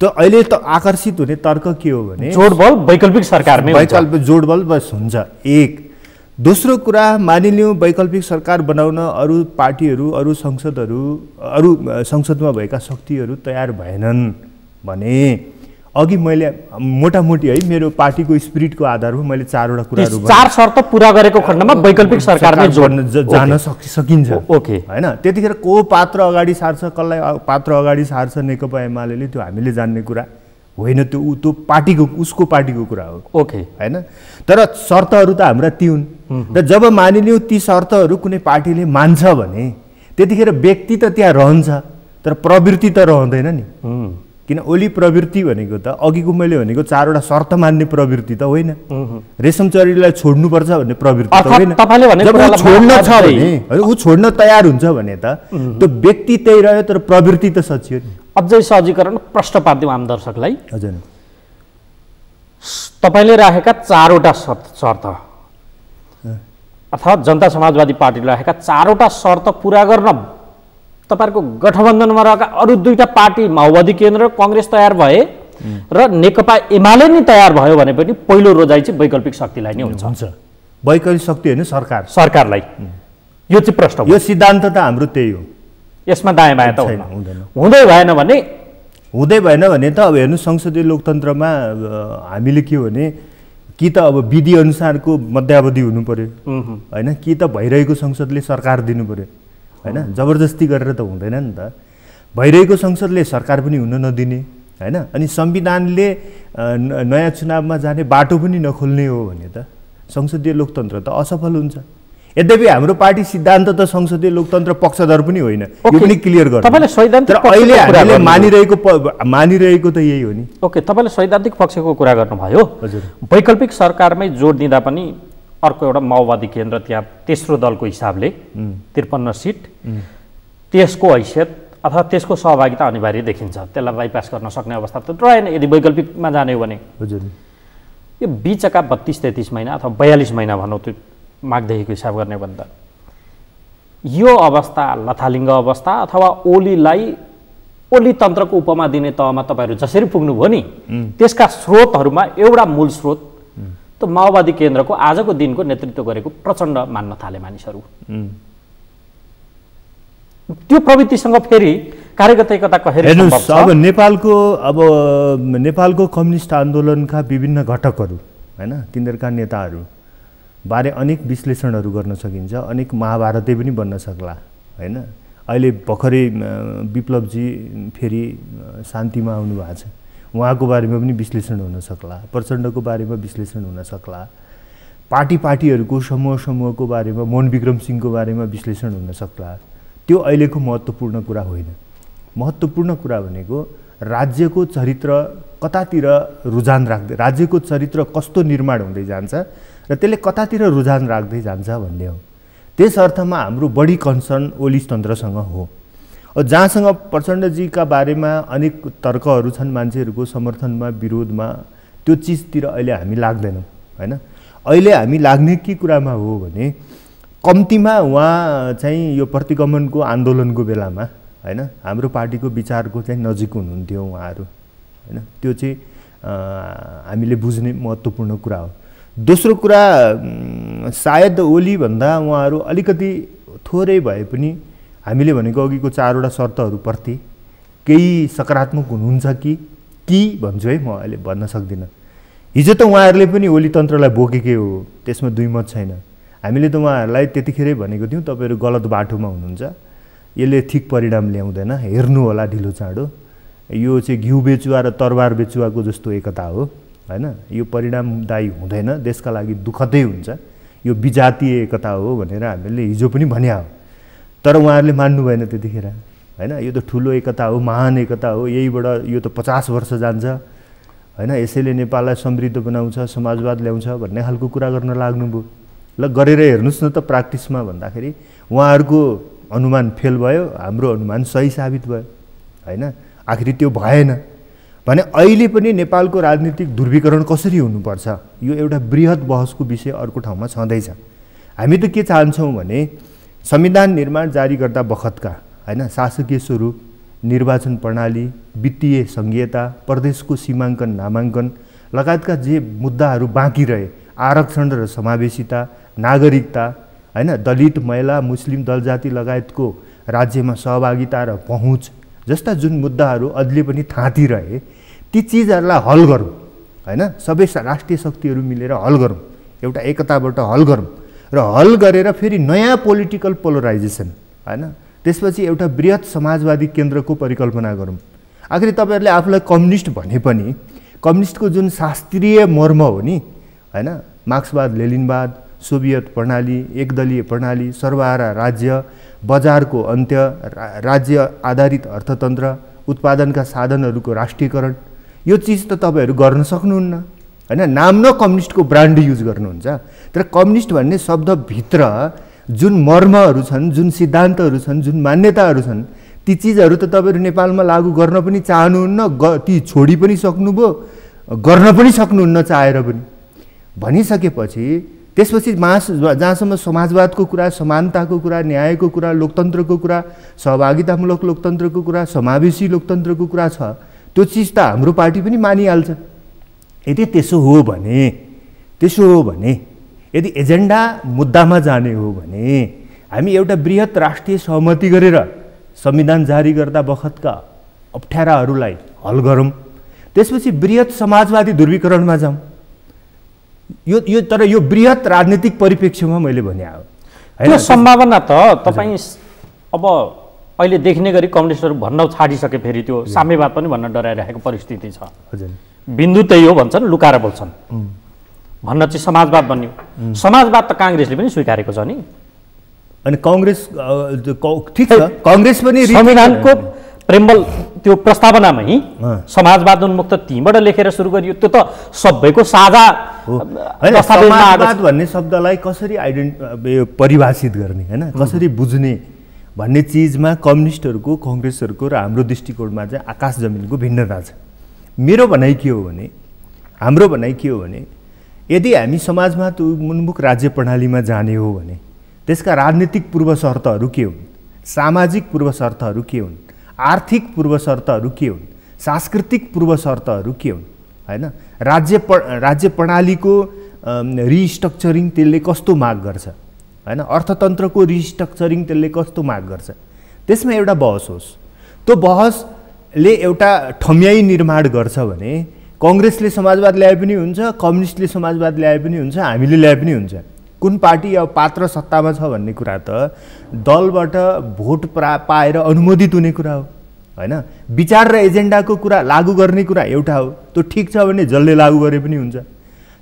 [SPEAKER 2] त्यो अहिले त आकर्षित हुने तर्क के हो भने
[SPEAKER 1] जोडबल वैकल्पिक सरकारमै
[SPEAKER 2] वैकल्पिक जोडबल बस हुन्छ। एक दोस्रो कुरा, मानिलिउँ वैकल्पिक सरकार बनाउन अरू पार्टीहरू, अरू संसदहरू, अरू संसदमा भएका शक्तिहरू तयार भएनन् भने अघि मैले मोटामोटी है मेरो पार्टीको स्पिरिटको आधारमा मैले 4वटा कुराहरू
[SPEAKER 1] 4 शर्त पुरा गरेको खण्डमा वैकल्पिक सरकारमै
[SPEAKER 2] जान सकिन्छ।
[SPEAKER 1] ओके
[SPEAKER 2] हैन, त्यतिखेर को पात्र अगाडि सार्छ, कसलाई पात्र अगाडि सार्छ नेकपा एमाले, त्यो हामीले जान्ने कुरा होइन। त्यो पार्टीको उसको पार्टीको कुरा हो।
[SPEAKER 1] ओके
[SPEAKER 2] हैन, तर शर्तहरू त हाम्रा ती हुन्। र जब मानिलिउँ ती शर्तहरू कुनै पार्टीले मान्छ भने त्यतिखेर व्यक्ति त त्यहाँ रहन्छ तर प्रवृत्ति त रहँदैन नि। किन ओली प्रवृत्ति भनेको त अघिको मैले भनेको 4वटा शर्त मान्ने प्रवृत्ति त होइन। रेशमचरीलाई छोड्नुपर्छ भन्ने प्रवृत्ति त होइन। जब छोड्न छ भने ऊ छोड्न तयार हुन्छ भने त त्यो व्यक्ति त्यही रह्यो तर प्रवृत्ति त सचियो नि।
[SPEAKER 1] अझै सहजीकरण प्रश्न पार्दिउँ आम दर्शकलाई।
[SPEAKER 2] हजुर,
[SPEAKER 1] तपाईँले राखेका 4वटा शर्त अथवा जनता समाजवादी पार्टीले राखेका 4वटा शर्त पुरा गर्न तपाईहरुको गठबन्धनमा रहेका अरु 2टा पार्टी माओवादी केन्द्र र कांग्रेस तयार भए र नेकपा एमाले नै तयार भयो भने पनि पहिलो रोजाइ चाहिँ वैकल्पिक शक्तिलाई नै हुन्छ।
[SPEAKER 2] वैकल्पिक शक्ति हैन,
[SPEAKER 1] सरकारलाई। यो चाहिँ प्रश्न हो।
[SPEAKER 2] यो सिद्धान्त त हाम्रो त्यही हो।
[SPEAKER 1] यसमा दायाँ बायाँ त हुँदैन। हुँदै भएन भने त अब हेर्नु संसदीय लोकतन्त्रमा हामीले के हो भने कि त अब विधि अनुसारको मध्यावधि हुनु पर्यो हैन, कि त भइरहेको संसदले सरकार दिनु पर्यो हैन। जबरजस्ती गरेर त हुँदैन नि त। भइरहेको संसदले सरकार पनि हुन नदिने हैन, अनि संविधानले नयाँ चुनावमा जाने बाटो पनि नखोल्ने हो भने त संसदीय लोकतन्त्र त असफल हुन्छ। यद्यपि हाम्रो पार्टी सिद्धान्त त संसदीय लोकतन्त्र पक्षधर पनि होइन, यो पनि क्लियर गर्नु। तपाईले सैद्धान्तिक
[SPEAKER 2] तर अहिले हामीले मानिरहेको त यही हो नि।
[SPEAKER 1] ओके, तपाईले सैद्धान्तिक पक्षको कुरा गर्नुभयो।
[SPEAKER 2] हजुर,
[SPEAKER 1] वैकल्पिक सरकारमै जोड दिँदा पनि अर्को एउटा माओवादी केन्द्र त्यहाँ तेस्रो दलको हिसाबले 53 सिट, त्यसको हैसियत अथवा त्यसको सहभागिता अनिवार्य देखिन्छ। त्यसलाई बाइपास गर्न सक्ने अवस्था त रहेन यदि वैकल्पिकमा जाने हो भने।
[SPEAKER 2] हजुर,
[SPEAKER 1] यो बीचका 32-33 महिना अथवा 42 महिना भनौँ त्यो मागदेखिको हिसाब गर्ने भन्दा यो अवस्था लथालिङ्ग अवस्था अथवा ओली तन्त्रको उपमा दिने तहमा तपाईहरु जसरी पुग्नुभयो नि त्यसका स्रोतहरुमा एउटा मूल स्रोत त माओवादी केन्द्रको आजको दिनको नेतृत्व गरेको प्रचण्ड मान्न थाले मानिसहरू। त्यो प्रवृत्तिसँग फेरि कार्यगत एकता कसरी सम्भव छ?
[SPEAKER 2] अब नेपालको कम्युनिस्ट आन्दोलनका विभिन्न घटकहरू हैन, तिनीहरूका नेताहरू बारे अनेक विश्लेषणहरू गर्न सकिन्छ, अनेक महाभारतै पनि बन्न सक्ला हैन। अहिले भर्खरै विप्लवजी फेरि शान्तिमा आउनु भएको छ, उहाँको बारेमा पनि विश्लेषण हुन सक्ला, प्रचण्डको बारेमा विश्लेषण हुन सक्ला, पार्टीहरूको समूहको बारेमा मोहन विक्रम सिंहको बारेमा विश्लेषण हुन सक्ला। त्यो अहिलेको महत्त्वपूर्ण कुरा होइन। महत्त्वपूर्ण कुरा भनेको राज्यको चरित्र कतातिर रुझान राख्दै, राज्यको चरित्र कस्तो निर्माण हुँदै जान्छ र त्यसले कतातिर रुझान राख्दै जान्छ भन्ने हो। त्यस अर्थमा हाम्रो बढी कन्सर्न ओली तन्त्रसँग हो। जहाँसँग प्रचण्डजीका बारेमा अनेक तर्कहरू छन् मान्छेहरूको समर्थनमा विरोधमा, त्यो चिजतिर अहिले हामी लाग्दैनौँ हैन। अहिले हामी लाग्ने के कुरामा हो भने कम्तीमा उहाँ चाहिँ यो प्रतिगमनको आन्दोलनको बेलामा हैन हाम्रो पार्टीको विचारको चाहिँ नजिक हुनुहुन्थ्यो उहाँहरू हैन। त्यो चाहिँ हामीले बुझ्ने महत्त्वपूर्ण कुरा हो। दोस्रो कुरा, सायद ओली भन्दा उहाँहरू अलिकति थोरै भए पनि हामीले भनेको अघिको 4वटा शर्तहरूप्रति केही सकारात्मक हुनुहुन्छ कि भन्छु है, म अहिले भन्न सक्दिनँ। हिजो त उहाँहरूले पनि ओली तन्त्रलाई बोकेकै हो, त्यसमा दुई मत छैन। हामीले त उहाँहरूलाई त्यतिखेरै भनेको थियौँ तपाईहरु गलत बाटोमा हुनुहुन्छ, यसले ठिक परिणाम ल्याउँदैन, हेर्नु होला ढिलो चाँडो। यो चाहिँ घिउ बेचुवा र तरबार बेचुवाको जस्तो एकता हो हैन। यो परिणामदायी हुँदैन, देशका लागि दुःखदै हुन्छ, यो विजातीय एकता हो भनेर हामीले हिजो पनि भन्या हो। तर उहाँहरूले मान्नु भएन त्यतिखेर हैन। यो त ठुलो एकता हो, महान एकता हो, यहीबाट यो त 50 वर्ष जान्छ हैन, यसैले नेपाललाई समृद्ध बनाउँछ, समाजवाद ल्याउँछ भन्ने खालको कुरा गर्न लाग्नुभयो। ल गरेर हेर्नुस् न त प्र्याक्टिसमा भन्दाखेरि उहाँहरूको अनुमान फेल भयो, हाम्रो अनुमान सही साबित भयो हैन। आखिर त्यो भएन भने अहिले पनि नेपालको राजनीतिक ध्रुवीकरण कसरी हुनुपर्छ यो एउटा बृहत बहसको विषय अर्को ठाउँमा छँदैछ। हामी त के चाहन्छौँ भने संविधान निर्माण जारी गर्दा बखतका हैन शासकीय स्वरूप निर्वाचन प्रणाली, वित्तीय संघीयता, प्रदेशको सीमाङ्कन नामाङ्कन लगायतका जे मुद्दाहरू बाँकी रहे, आरक्षण र समावेशिता, नागरिकता, हैन, दलित, महिला, मुस्लिम, दलजाति लगायतको राज्यमा सहभागिता र पहुँच जस्ता जुन मुद्दाहरू अहिले पनि थाँती रहे, ती चिजहरूलाई हल गरौँ, हैन, सबै राष्ट्रिय शक्तिहरू मिलेर हल गरौँ, एउटा एकताबाट हल गरौँ र हल गरेर फेरि नयाँ पोलिटिकल पोलराइजेसन, हैन, त्यसपछि एउटा बृहत समाजवादी केन्द्रको परिकल्पना गरौँ। आखिर तपाईँहरूले आफूलाई कम्युनिस्ट भने पनि कम्युनिस्टको जुन शास्त्रीय मर्म हो नि, हैन, मार्क्सवाद, लेनिनवाद, सोभियत प्रणाली, एकदलीय प्रणाली, सर्वहारा राज्य, बजारको अन्त्य, राज्य आधारित अर्थतन्त्र, उत्पादनका साधनहरूको राष्ट्रियकरण, यो चिज त तपाईँहरू गर्न सक्नुहुन्न, हैन। नाम न कम्युनिस्टको ब्रान्ड युज गर्नुहुन्छ, तर कम्युनिस्ट भन्ने शब्दभित्र जुन मर्महरू छन्, जुन सिद्धान्तहरू छन्, जुन मान्यताहरू छन्, ती चिजहरू त तपाईँहरू नेपालमा लागू गर्न पनि चाहनुहुन्न, ती छोडी पनि सक्नुभयो, गर्न पनि सक्नुहुन्न चाहेर पनि। भनिसकेपछि त्यसपछि जहाँसम्म समाजवादको कुरा, समानताको कुरा, न्यायको कुरा, लोकतन्त्रको कुरा, सहभागितामूलक लोकतन्त्रको कुरा, समावेशी लोकतन्त्रको कुरा छ, त्यो चिज त हाम्रो पार्टी पनि मानिहाल्छ। यदि त्यसो हो भने यदि एजेन्डा मुद्दामा जाने हो भने हामी एउटा बृहत राष्ट्रिय सहमति गरेर संविधान जारी गर्दा बखतका अप्ठ्याराहरूलाई हल गरौँ, त्यसपछि बृहत समाजवादी ध्रुवीकरणमा जाउँ। तर यो बृहत राजनीतिक परिप्रेक्ष्यमा मैले भने हो,
[SPEAKER 1] त्यो सम्भावना त तपाईँ अब अहिले देखिने गरी कम्युनिस्टहरू भन्न छाडिसके फेरि त्यो साम्यवाद पनि भन्न डराइरहेको परिस्थिति छ।
[SPEAKER 2] हजुर,
[SPEAKER 1] बिन्दु त्यही हो भन्छन्, लुकाएर बोल्छन्, भन्न चाहिँ समाजवाद बन्यो। समाजवाद त काङ्ग्रेसले पनि स्वीकारेको छ नि,
[SPEAKER 2] अनि कङ्ग्रेस ठिक छ, कङ्ग्रेस पनि
[SPEAKER 1] संविधानको प्रेम्बल त्यो प्रस्तावनामै समाजवाद उन्मुक्त तीबाट लेखेर सुरु गरियो। त्यो त सबैको साझा
[SPEAKER 2] समाजवाद भन्ने शब्दलाई कसरी परिभाषित गर्ने, हैन, कसरी बुझ्ने भन्ने चिजमा कम्युनिस्टहरूको, कङ्ग्रेसहरूको र हाम्रो दृष्टिकोणमा चाहिँ आकाश जमिनको भिन्नता छ। मेरो भनाइ के हो भने, हाम्रो भनाइ के हो भने, यदि हामी समाजवाद उन्मुख राज्य प्रणालीमा जाने हो भने त्यसका राजनीतिक पूर्व शर्तहरू के हुन्, सामाजिक पूर्व शर्तहरू के हुन्, आर्थिक पूर्व शर्तहरू के हुन्, सांस्कृतिक पूर्व शर्तहरू के हुन्, हैन, राज्य प्रणालीको रिस्ट्रक्चरिङ त्यसले कस्तो माग गर्छ, हैन, अर्थतन्त्रको रिस्ट्रक्चरिङ त्यसले कस्तो माग गर्छ, त्यसमा एउटा बहस होस्। त्यो बहसले एउटा ठम्याइ निर्माण गर्छ भने कङ्ग्रेसले समाजवाद ल्याए पनि हुन्छ, कम्युनिस्टले समाजवाद ल्याए पनि हुन्छ, हामीले ल्याए पनि हुन्छ। कुन पार्टी अब पात्र सत्तामा छ भन्ने कुरा त दलबाट भोट पाएर अनुमोदित हुने कुरा हो, हैन। विचार र एजेन्डाको कुरा, लागू गर्ने कुरा एउटा हो, त्यो ठिक छ भने जसले लागू गरे पनि हुन्छ।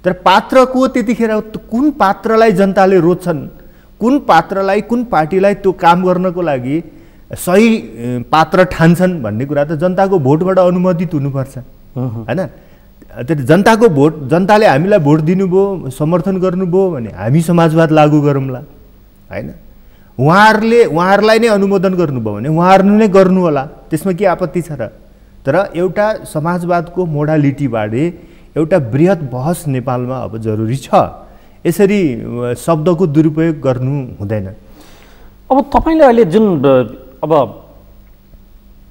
[SPEAKER 2] तर पात्रको त्यतिखेर कुन पात्रलाई जनताले रोज्छन्, कुन पात्रलाई, कुन पार्टीलाई त्यो काम गर्नको लागि सही पात्र ठान्छन् भन्ने कुरा त जनताको भोटबाट अनुमोदित हुनुपर्छ, हैन। जनताको भोट, जनताले हामीलाई भोट दिनुभयो, समर्थन गर्नुभयो भने हामी समाजवाद लागू गरौँला, हैन। उहाँहरूलाई नै अनुमोदन गर्नुभयो भने उहाँहरू नै गर्नु होला, त्यसमा के आपत्ति छ र? तर एउटा समाजवादको मोडालिटीबाट एउटा बृहत बहस नेपालमा अब जरुरी छ। यसरी शब्दको दुरुपयोग गर्नु हुँदैन।
[SPEAKER 1] अब तपाईँले अहिले जुन अब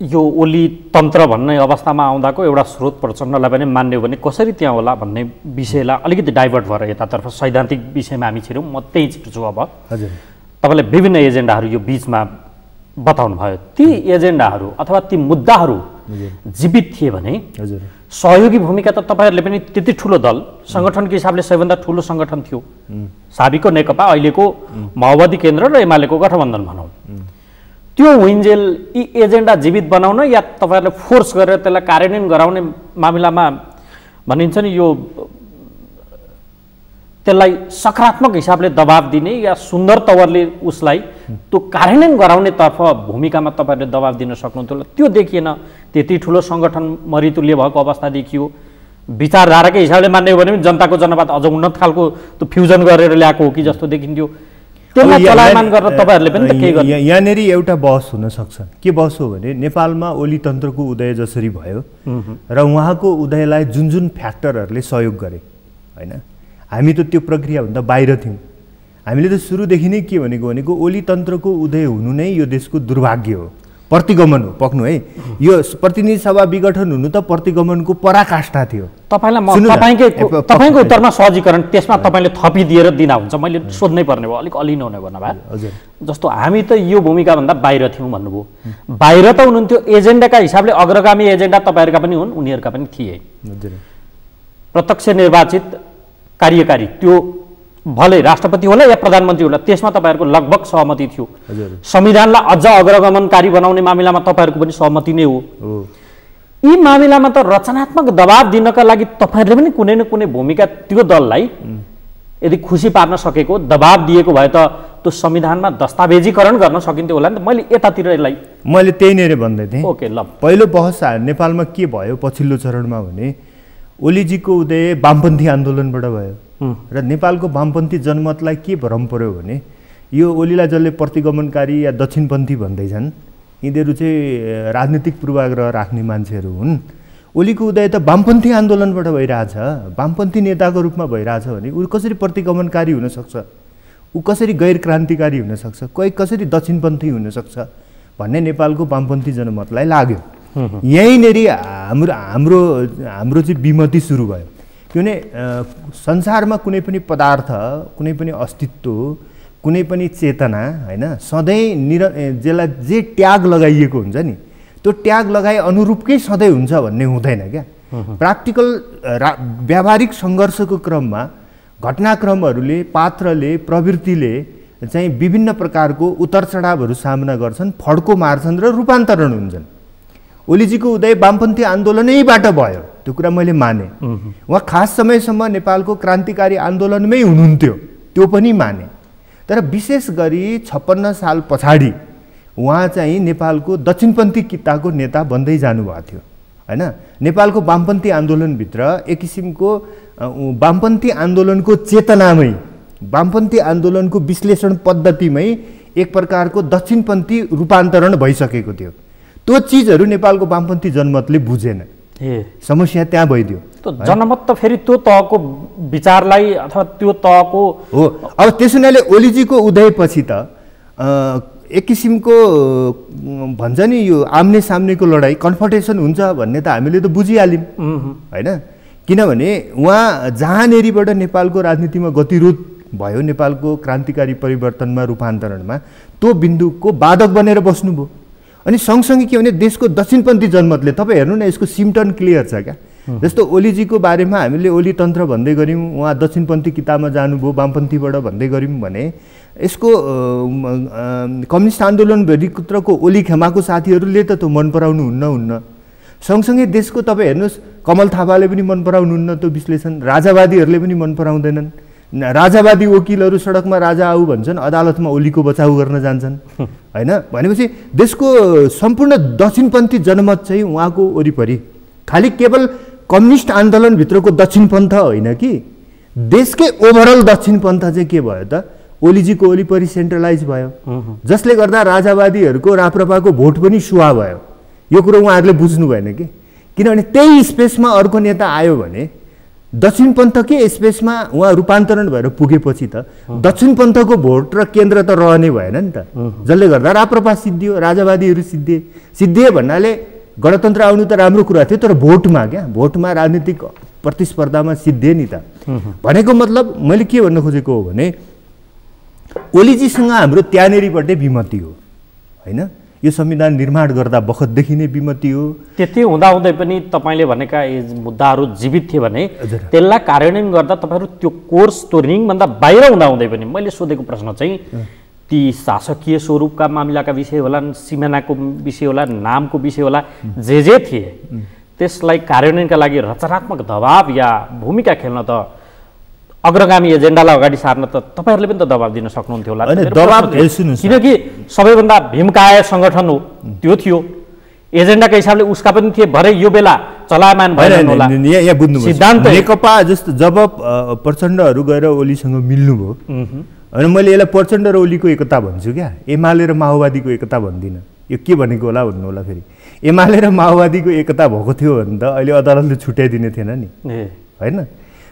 [SPEAKER 1] यो ओली तन्त्र भन्ने अवस्थामा आउँदाको एउटा स्रोत प्रचण्डलाई पनि मान्ने हो भने कसरी त्यहाँ होला भन्ने विषयलाई अलिकति डाइभर्ट भएर यतातर्फ सैद्धान्तिक विषयमा हामी छिरौँ। म त्यही छिर्छु अब।
[SPEAKER 2] हजुर,
[SPEAKER 1] तपाईँले विभिन्न एजेन्डाहरू यो बिचमा बताउनु भयो। ती एजेन्डाहरू अथवा ती मुद्दाहरू जीवित थिए भने
[SPEAKER 2] हजुर,
[SPEAKER 1] सहयोगी भूमिका त तपाईँहरूले पनि त्यति ठुलो दल, सङ्गठनको हिसाबले सबैभन्दा ठुलो सङ्गठन थियो। साबिको नेकपा, अहिलेको माओवादी केन्द्र र एमालेको गठबन्धन भनौँ, त्यो हुइन्जेल यी एजेन्डा जीवित बनाउन या तपाईँहरूले फोर्स गरेर त्यसलाई कार्यान्वयन गराउने मामिलामा भनिन्छ नि, यो त्यसलाई सकारात्मक हिसाबले दबाब दिने या सुन्दर तवरले उसलाई त्यो कार्यान्वयन गराउनेतर्फ भूमिकामा तपाईँहरूले दबाब दिन सक्नुहुन्थ्यो। त्यो देखिएन। त्यति ठुलो सङ्गठन मरितुल्य भएको अवस्था देखियो। विचारधाराकै हिसाबले मान्ने हो भने पनि जनताको जनवाद अझ उन्नत खालको त्यो फ्युजन गरेर ल्याएको हो कि जस्तो देखिन्थ्यो। त्यसलाई चलायमान गर्न तपाईँहरूले पनि त केही गर्नु।
[SPEAKER 2] यहाँनिर एउटा बहस हुनसक्छ। के बहस हो भने नेपालमा ओली तन्त्रको उदय जसरी भयो र उहाँको उदयलाई जुन जुन फ्याक्टरहरूले सहयोग गरे, होइन, हामी त त्यो प्रक्रियाभन्दा बाहिर थियौँ। हामीले त सुरुदेखि नै के भनेको ओली तन्त्रको उदय हुनु नै यो देशको दुर्भाग्य हो। प्रतिगमन हो, पक्नु है। यो प्रतिनिधि सभा विघटन हुनु त प्रतिगमनको पराकाष्ठा थियो।
[SPEAKER 1] तपाईलाई म तपाईको उत्तरमा सहजीकरण त्यसमा तपाईले थपिदिएर दिना हुन्छ, मैले सोध्नै पर्ने भयो, अलिक अलिनो हुने भन्नु भयो।
[SPEAKER 2] हजुर,
[SPEAKER 1] जस्तो हामी त यो भूमिका भन्दा बाहिर थियौँ भन्नुभयो, बाहिर त हुनुहुन्थ्यो, एजेन्डाका हिसाबले अग्रगामी एजेन्डा तपाईँहरूका पनि हुन्, उनीहरूका पनि थिए।
[SPEAKER 2] हजुर,
[SPEAKER 1] प्रत्यक्ष निर्वाचित कार्यकारी त्यो भले राष्ट्रपति होला या प्रधानमन्त्री होला, त्यसमा तपाईँहरूको लगभग सहमति थियो। संविधानलाई अझ अग्रगमनकारी बनाउने मामिलामा तपाईँहरूको पनि सहमति नै हो। यी मामिलामा त रचनात्मक दबाब दिनका लागि तपाईँहरूले पनि कुनै न कुनै भूमिका त्यो दललाई यदि खुसी पार्न सकेको, दबाब दिएको भए त त्यो संविधानमा दस्तावेजीकरण गर्न सकिन्थ्यो होला नि त। मैले यतातिर यसलाई
[SPEAKER 2] मैले त्यही नै भन्दै थिएँ।
[SPEAKER 1] ओके, ल
[SPEAKER 2] पहिलो बहस नेपालमा के भयो पछिल्लो चरणमा भने ओलीजीको उदय वामपन्थी आन्दोलनबाट भयो र नेपालको वामपन्थी जनमतलाई के भ्रम पर्यो भने यो ओलीलाई जसले प्रतिगमनकारी या दक्षिणपन्थी भन्दैछन्, यिनीहरू चाहिँ राजनीतिक पूर्वाग्रह राख्ने मान्छेहरू हुन्। ओलीको उदय त वामपन्थी आन्दोलनबाट भइरहेछ, वामपन्थी नेताको रूपमा भइरहेछ भने ऊ कसरी प्रतिगमनकारी हुनसक्छ, ऊ कसरी गैर क्रान्तिकारी हुनसक्छ, कसरी दक्षिणपन्थी हुनसक्छ भन्ने नेपालको वामपन्थी जनमतलाई लाग्यो। यहीँनेरि हाम्रो चाहिँ विमति सुरु भयो। किनभने संसारमा कुनै पनि पदार्थ, कुनै पनि अस्तित्व, कुनै पनि चेतना हैन सधैँ जसलाई जे ट्याग लगाइएको हुन्छ नि त्यो ट्याग लगाए अनुरूपकै सधैँ हुन्छ भन्ने हुँदैन क्या। प्र्याक्टिकल व्यावहारिक सङ्घर्षको क्रममा घटनाक्रमहरूले, पात्रले, प्रवृत्तिले चाहिँ विभिन्न प्रकारको उतार चढावहरू सामना गर्छन्, फड्को मार्छन् र रूपान्तरण हुन्छन्। ओलीजीको उदय वामपन्थी आन्दोलनैबाट भयो, त्यो कुरा मैले माने। उहाँ खास समयसम्म नेपालको क्रान्तिकारी आन्दोलनमै हुनुहुन्थ्यो, त्यो पनि माने। तर विशेष गरी 56 साल पछाडि उहाँ चाहिँ नेपालको दक्षिणपन्थी किताको नेता बन्दै जानुभएको थियो हैन। नेपालको वामपन्थी आन्दोलनभित्र एक किसिमको वामपन्थी आन्दोलनको चेतनामै, वामपन्थी आन्दोलनको विश्लेषण पद्धतिमै एक प्रकारको दक्षिणपन्थी रूपान्तरण भइसकेको थियो। त्यो चिजहरू नेपालको वामपन्थी जनमतले बुझेन, समस्या त्यहाँ भइदियो।
[SPEAKER 1] जनमत त फेरि त्यो तहको विचारलाई अथवा त्यो तहको
[SPEAKER 2] हो। अब त्यसो हुनाले ओलीजीको उदयपछि त एक किसिमको भन्छ नि यो आम्ने सामनेको लडाइँ, कन्फ्रन्टेसन हुन्छ भन्ने त हामीले त बुझिहाल्यौँ हैन। किनभने उहाँ जहाँनेरिबाट नेपालको राजनीतिमा गतिरोध भयो, नेपालको क्रान्तिकारी परिवर्तनमा रूपान्तरणमा, त्यो बिन्दुको बाधक बनेर बस्नुभयो। अनि सँगसँगै के भने देशको दक्षिणपन्थी जनमतले, तपाईँ हेर्नु न यसको सिम्टन क्लियर छ क्या। जस्तो ओलीजीको बारेमा हामीले ओली तन्त्र भन्दै गऱ्यौँ, उहाँ दक्षिणपन्थी किताबमा जानुभयो वामपन्थीबाट भन्दै गऱ्यौँ भने यसको कम्युनिस्ट आन्दोलनभित्रको ओली खेमाको साथीहरूले त त्यो मन पराउनुहुन्न। सँगसँगै देशको तपाईँ हेर्नुहोस् कमल थापाले पनि मन पराउनुहुन्न त्यो विश्लेषण, राजावादीहरूले पनि मन पराउँदैनन्। राजावादी वकिलहरू सडकमा राजा आऊ भन्छन्, अदालतमा ओलीको बचाउ गर्न जान्छन् हैन। भनेपछि देशको सम्पूर्ण दक्षिणपन्थी जनमत चाहिँ उहाँको वरिपरि, खालि केवल कम्युनिस्ट आन्दोलनभित्रको दक्षिणपन्थ होइन कि देशकै ओभरअल दक्षिणपन्थ चाहिँ के भयो त ओलीजीको वरिपरि सेन्ट्रलाइज भयो, जसले गर्दा राजावादीहरूको राप्रपाको भोट पनि सुहा भयो। यो कुरो उहाँहरूले बुझ्नु भएन कि, किनभने त्यही स्पेसमा अर्को नेता आयो भने दक्षिणपन्थकै स्पेसमा उहाँ रूपान्तरण भएर पुगेपछि त दक्षिणपन्थको भोट र केन्द्र त रहने भएन नि त, जसले गर्दा राप्रपा सिद्धियो, राजावादीहरू सिद्धिए भन्नाले गणतन्त्र आउनु त राम्रो कुरा थियो, तर भोटमा क्या, भोटमा राजनीतिक प्रतिस्पर्धामा सिद्धिए नि त। भनेको मतलब मैले के भन्न खोजेको हो भने ओलीजीसँग हाम्रो त्यहाँनेरिबाटै विमति हो हैन। यो संविधान निर्माण गर्दा बखतदेखि नै विमति हो।
[SPEAKER 1] त्यति हुँदाहुँदै पनि तपाईँले भनेका मुद्दाहरू जीवित थिए भने त्यसलाई कार्यान्वयन गर्दा तपाईँहरू त्यो कोर्स, त्यो रिङभन्दा बाहिर हुँदाहुँदै पनि मैले सोधेको प्रश्न चाहिँ ती शासकीय स्वरूपका मामिलाका विषय होला, सिमानाको विषय होला, नामको विषय होला, जे थिए त्यसलाई कार्यान्वयनका लागि रचनात्मक दबाब या भूमिका खेल्न त अग्रगामी एजेन्डालाई अगाडि सार्न त तपाईँहरूले पनि त दबाब दिन सक्नुहुन्थ्यो होला। किनकि सबैभन्दा भीमकाय सङ्गठन हो, त्यो थियो, एजेन्डाको हिसाबले उसका पनि थिए, भरे यो बेला चलायमान भएन होला।
[SPEAKER 2] यहाँ बुझ्नु सिद्धान्त नेकपा जस्तो जब प्रचण्डहरू गएर ओलीसँग मिल्नुभयो, अनि मैले यसलाई प्रचण्ड र ओलीको एकता भन्छु क्या, एमाले र माओवादीको एकता भन्दिनँ। यो के भनेको होला भन्नु होला, फेरि एमाले र माओवादीको एकता भएको थियो भने त अहिले अदालतले छुट्याइदिने थिएन नि होइन।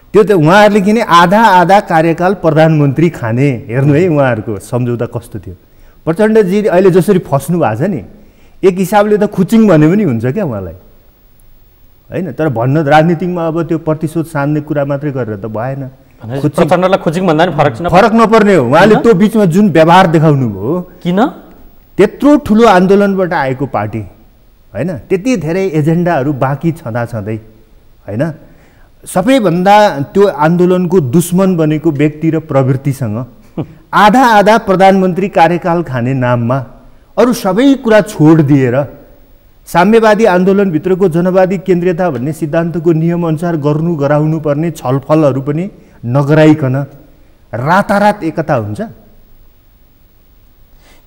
[SPEAKER 2] त्यो त उहाँहरूले किन आधा आधा कार्यकाल प्रधानमन्त्री खाने, हेर्नु है उहाँहरूको सम्झौता कस्तो थियो। प्रचण्डजी अहिले जसरी फस्नु भएको छ नि, एक हिसाबले त खुचिङ भने पनि हुन्छ क्या उहाँलाई, होइन? तर भन्न राजनीतिमा अब त्यो प्रतिशोध सान्ने कुरा मात्रै गरेर त भएन।
[SPEAKER 1] प्रचण्डलाई खुचिङ भन्दा नि
[SPEAKER 2] फरक नपर्ने हो। उहाँले त्यो बिचमा जुन व्यवहार देखाउनु भयो,
[SPEAKER 1] किन
[SPEAKER 2] त्यत्रो ठुलो आन्दोलनबाट आएको पार्टी, होइन? त्यति धेरै एजेन्डाहरू बाँकी छँदाछँदै, होइन? सबैभन्दा त्यो आन्दोलनको दुश्मन बनेको व्यक्ति र प्रवृत्तिसँग आधा आधा प्रधानमन्त्री कार्यकाल खाने नाममा अरू सबै कुरा छोड दिएर साम्यवादी आन्दोलनभित्रको जनवादी केन्द्रीयता भन्ने सिद्धान्तको नियमअनुसार गराउनु पर्ने छलफलहरू पनि नगराइकन रातारात एकता हुन्छ?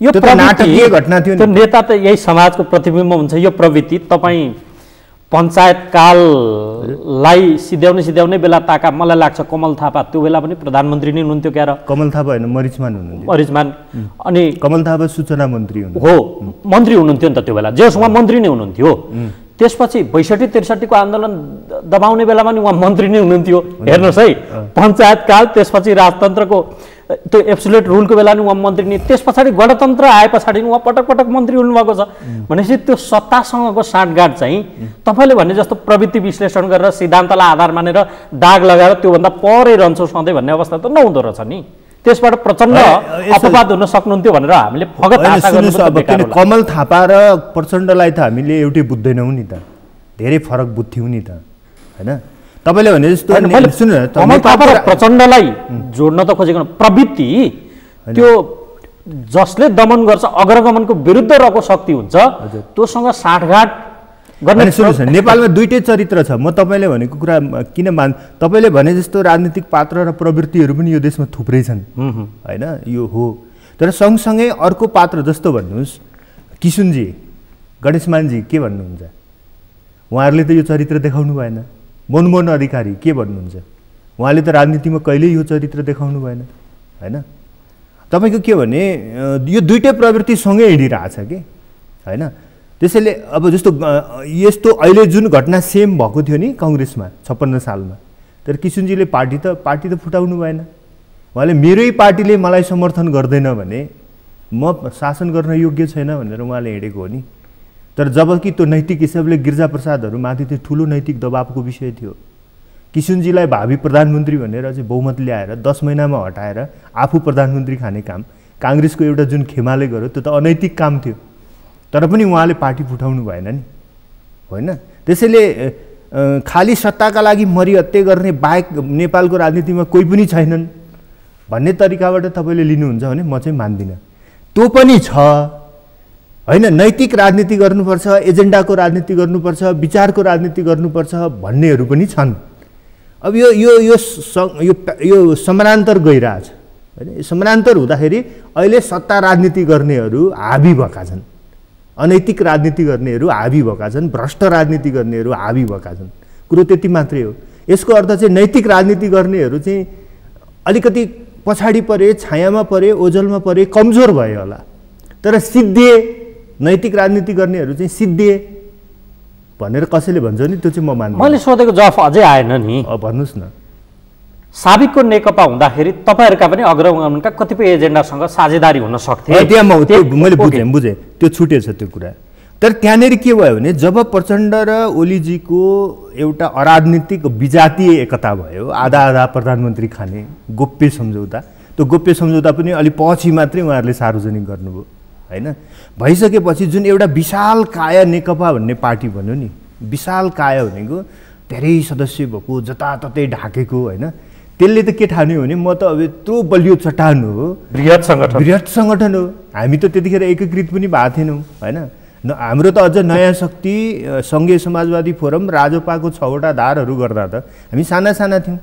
[SPEAKER 1] यो
[SPEAKER 2] नाटकीय घटना थियो।
[SPEAKER 1] त्यो नेता त यही समाजको प्रतिबिम्ब हुन्छ। यो प्रवृत्ति तपाईँ पञ्चायतकाललाई सिध्याउने बेला ताका, मलाई लाग्छ कमल थापा त्यो बेला पनि प्रधानमन्त्री नै हुनुहुन्थ्यो क्या?
[SPEAKER 2] कमल थापा होइन, मरिचमान हुनुहुन्थ्यो।
[SPEAKER 1] मरिचमान। अनि
[SPEAKER 2] कमल थापा सूचना मन्त्री
[SPEAKER 1] हो, मन्त्री हुनुहुन्थ्यो नि त त्यो बेला, जेसुमा मन्त्री नै हुनुहुन्थ्यो। त्यसपछि 62-63 आन्दोलन दबाउने बेलामा नि उहाँ मन्त्री नै हुनुहुन्थ्यो। हेर्नुहोस् है, पञ्चायतकाल, त्यसपछि राजतन्त्रको त्यो एब्सोल्युट रुलको बेला नि उहाँ मन्त्री नि, त्यस पछाडि गणतन्त्र आए पछाडि उहाँ पटक पटक मन्त्री हुनुभएको छ। भनेपछि त्यो सत्तासँगको साँठगाँठ चाहिँ तपाईँले भने जस्तो प्रवृत्ति विश्लेषण गरेर सिद्धान्तलाई आधार मानेर दाग लगाएर त्योभन्दा परै रहन्छौँ सधैँ भन्ने अवस्था त नहुँदो रहेछ नि। त्यसबाट प्रचण्ड अपवाद हुन सक्नुहुन्थ्यो भनेर हामीले फगत आशा गर्नु।
[SPEAKER 2] कमल थापा र प्रचण्डलाई त हामीले एउटै बुझ्दैनौँ नि त, धेरै फरक बुझ्थ्यौँ नि त, होइन? तपाईँले भने जस्तो सुन्नु,
[SPEAKER 1] कमल थापा र प्रचण्डलाई जोड्न त खोजेको प्रवृत्ति त्यो जसले दमन गर्छ, अग्रगमनको विरुद्ध रहेको शक्ति हुन्छ, त्योसँग साँठगाँठ गर्ने।
[SPEAKER 2] सुन्नुहोस्, नेपालमा दुईटै चरित्र छ। म तपाईँले भनेको कुरा किन तपाईँले भने जस्तो राजनीतिक पात्र र प्रवृत्तिहरू पनि यो देशमा थुप्रै छन्, होइन? यो हो। तर सँगसँगै अर्को पात्र जस्तो भन्नुहोस्, किशुनजी, गणेशमानजी के भन्नुहुन्छ? उहाँहरूले त यो चरित्र देखाउनु भएन। मनमोहन अधिकारी के भन्नुहुन्छ? उहाँले त राजनीतिमा कहिल्यै यो चरित्र देखाउनु भएन, होइन? तपाईँको के भने यो दुईटै प्रवृत्ति सँगै हिँडिरहेछ कि, होइन? त्यसैले अब जस्तो यस्तो अहिले जुन घटना सेम भएको थियो नि कङ्ग्रेसमा 56 सालमा, तर किशुनजीले पार्टी त फुटाउनु भएन। उहाँले मेरै पार्टीले मलाई समर्थन गर्दैन भने म शासन गर्न योग्य छैन भनेर उहाँले हिँडेको हो नि। तर जबकि त्यो नैतिक हिसाबले गिरिजाप्रसादहरू माथि त्यो ठुलो नैतिक दबावको विषय थियो। किशुनजीलाई भावी प्रधानमन्त्री भनेर चाहिँ बहुमत ल्याएर 10 महिनामा हटाएर आफू प्रधानमन्त्री खाने काम काङ्ग्रेसको एउटा जुन खेमाले गर्यो त्यो त अनैतिक काम थियो। तर पनि उहाँले पार्टी फुटाउनु भएन नि, होइन? त्यसैले खाली सत्ताका लागि मरिहत्ते गर्ने बाहेक नेपालको राजनीतिमा कोही पनि छैनन् भन्ने तरिकाबाट तपाईँले लिनुहुन्छ भने म चाहिँ मान्दिनँ। त्यो पनि छ, होइन? नैतिक राजनीति गर्नुपर्छ, एजेन्डाको राजनीति गर्नुपर्छ, विचारको राजनीति गर्नुपर्छ भन्नेहरू पनि छन्। अब यो समानान्तर गइरहेछ, होइन? समानान्तर हुँदाखेरि अहिले सत्ता राजनीति गर्नेहरू हाबी भएका छन्, अनैतिक राजनीति गर्नेहरू हाबी भएका छन्, भ्रष्ट राजनीति गर्नेहरू हाबी भएका छन्। कुरो त्यति मात्रै हो। यसको अर्थ चाहिँ नैतिक राजनीति गर्नेहरू चाहिँ अलिकति पछाडि परे, छायामा परे, ओझलमा परे, कमजोर भयो होला। तर सिद्धिए, नैतिक राजनीति गर्नेहरू चाहिँ सिद्धिए भनेर कसैले भन्छ नि, त्यो चाहिँ म मान्दिनँ।
[SPEAKER 1] मैले सोधेको जवाफ अझै आएन नि।
[SPEAKER 2] भन्नुहोस् न।
[SPEAKER 1] साबिकको नेकपा हुँदाखेरि तपाईँहरूका पनि अग्रगमनका कतिपय एजेन्डासँग साझेदारी हुन सक्थे।
[SPEAKER 2] त्यहाँ मैले बुझेँ, त्यो छुटेछ त्यो कुरा। तर त्यहाँनिर के भयो भने जब प्रचण्ड र ओलीजीको एउटा अराजनीतिक विजातीय एकता भयो, आधा आधा प्रधानमन्त्री खाने गोप्य सम्झौता, त्यो गोप्य सम्झौता पनि अलि पछि मात्रै उहाँहरूले सार्वजनिक गर्नुभयो, होइन? भइसकेपछि जुन एउटा विशाल काय नेकपा भन्ने पार्टी भन्यो नि, विशाल काय भनेको धेरै सदस्य भएको, जताततै ढाकेको, होइन? त्यसले त के ठान्यो भने म त अब यत्रो बलियो चट्टान हो,
[SPEAKER 1] बृहत
[SPEAKER 2] सङ्गठन हो। हामी त त्यतिखेर एकीकृत पनि भएको थिएनौँ, होइन? हाम्रो त अझ नयाँ शक्ति, सङ्घीय समाजवादी फोरम, राजपाको 6वटा धारहरू गर्दा त हामी साना साना थियौँ।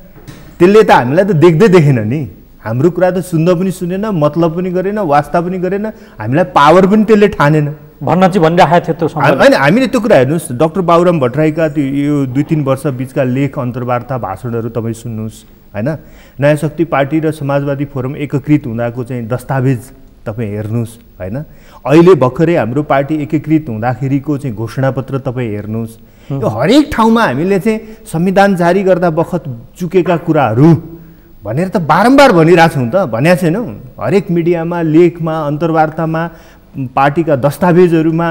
[SPEAKER 2] त्यसले त हामीलाई त देख्दै देखेन नि, हाम्रो कुरा त सुन्दा पनि सुनेन, मतलब पनि गरेन, वास्ता पनि गरेन, हामीलाई पावर पनि त्यसले ठानेन
[SPEAKER 1] भन्न चाहिँ भनिराखेको थियो त्यो समय।
[SPEAKER 2] होइन, हामीले त्यो कुरा हेर्नुहोस्, डाक्टर बाबुराम भट्टराईका त्यो यो 2-3 वर्ष बिचका लेख, अन्तर्वार्ता, भाषणहरू तपाईँ सुन्नुहोस्, होइन? नयाँ शक्ति पार्टी र समाजवादी फोरम एकीकृत हुँदाको चाहिँ दस्तावेज तपाईँ हेर्नुहोस्, होइन? अहिले भर्खरै हाम्रो पार्टी एकीकृत हुँदाखेरिको चाहिँ घोषणापत्र तपाईँ हेर्नुहोस्। यो हरेक ठाउँमा हामीले चाहिँ संविधान जारी गर्दा बखत चुकेका कुराहरू भनेर त बारम्बार भनिरहेछौँ त, भनेको छैनौँ? हरेक मिडियामा, लेखमा, अन्तर्वार्तामा, पार्टीका दस्तावेजहरूमा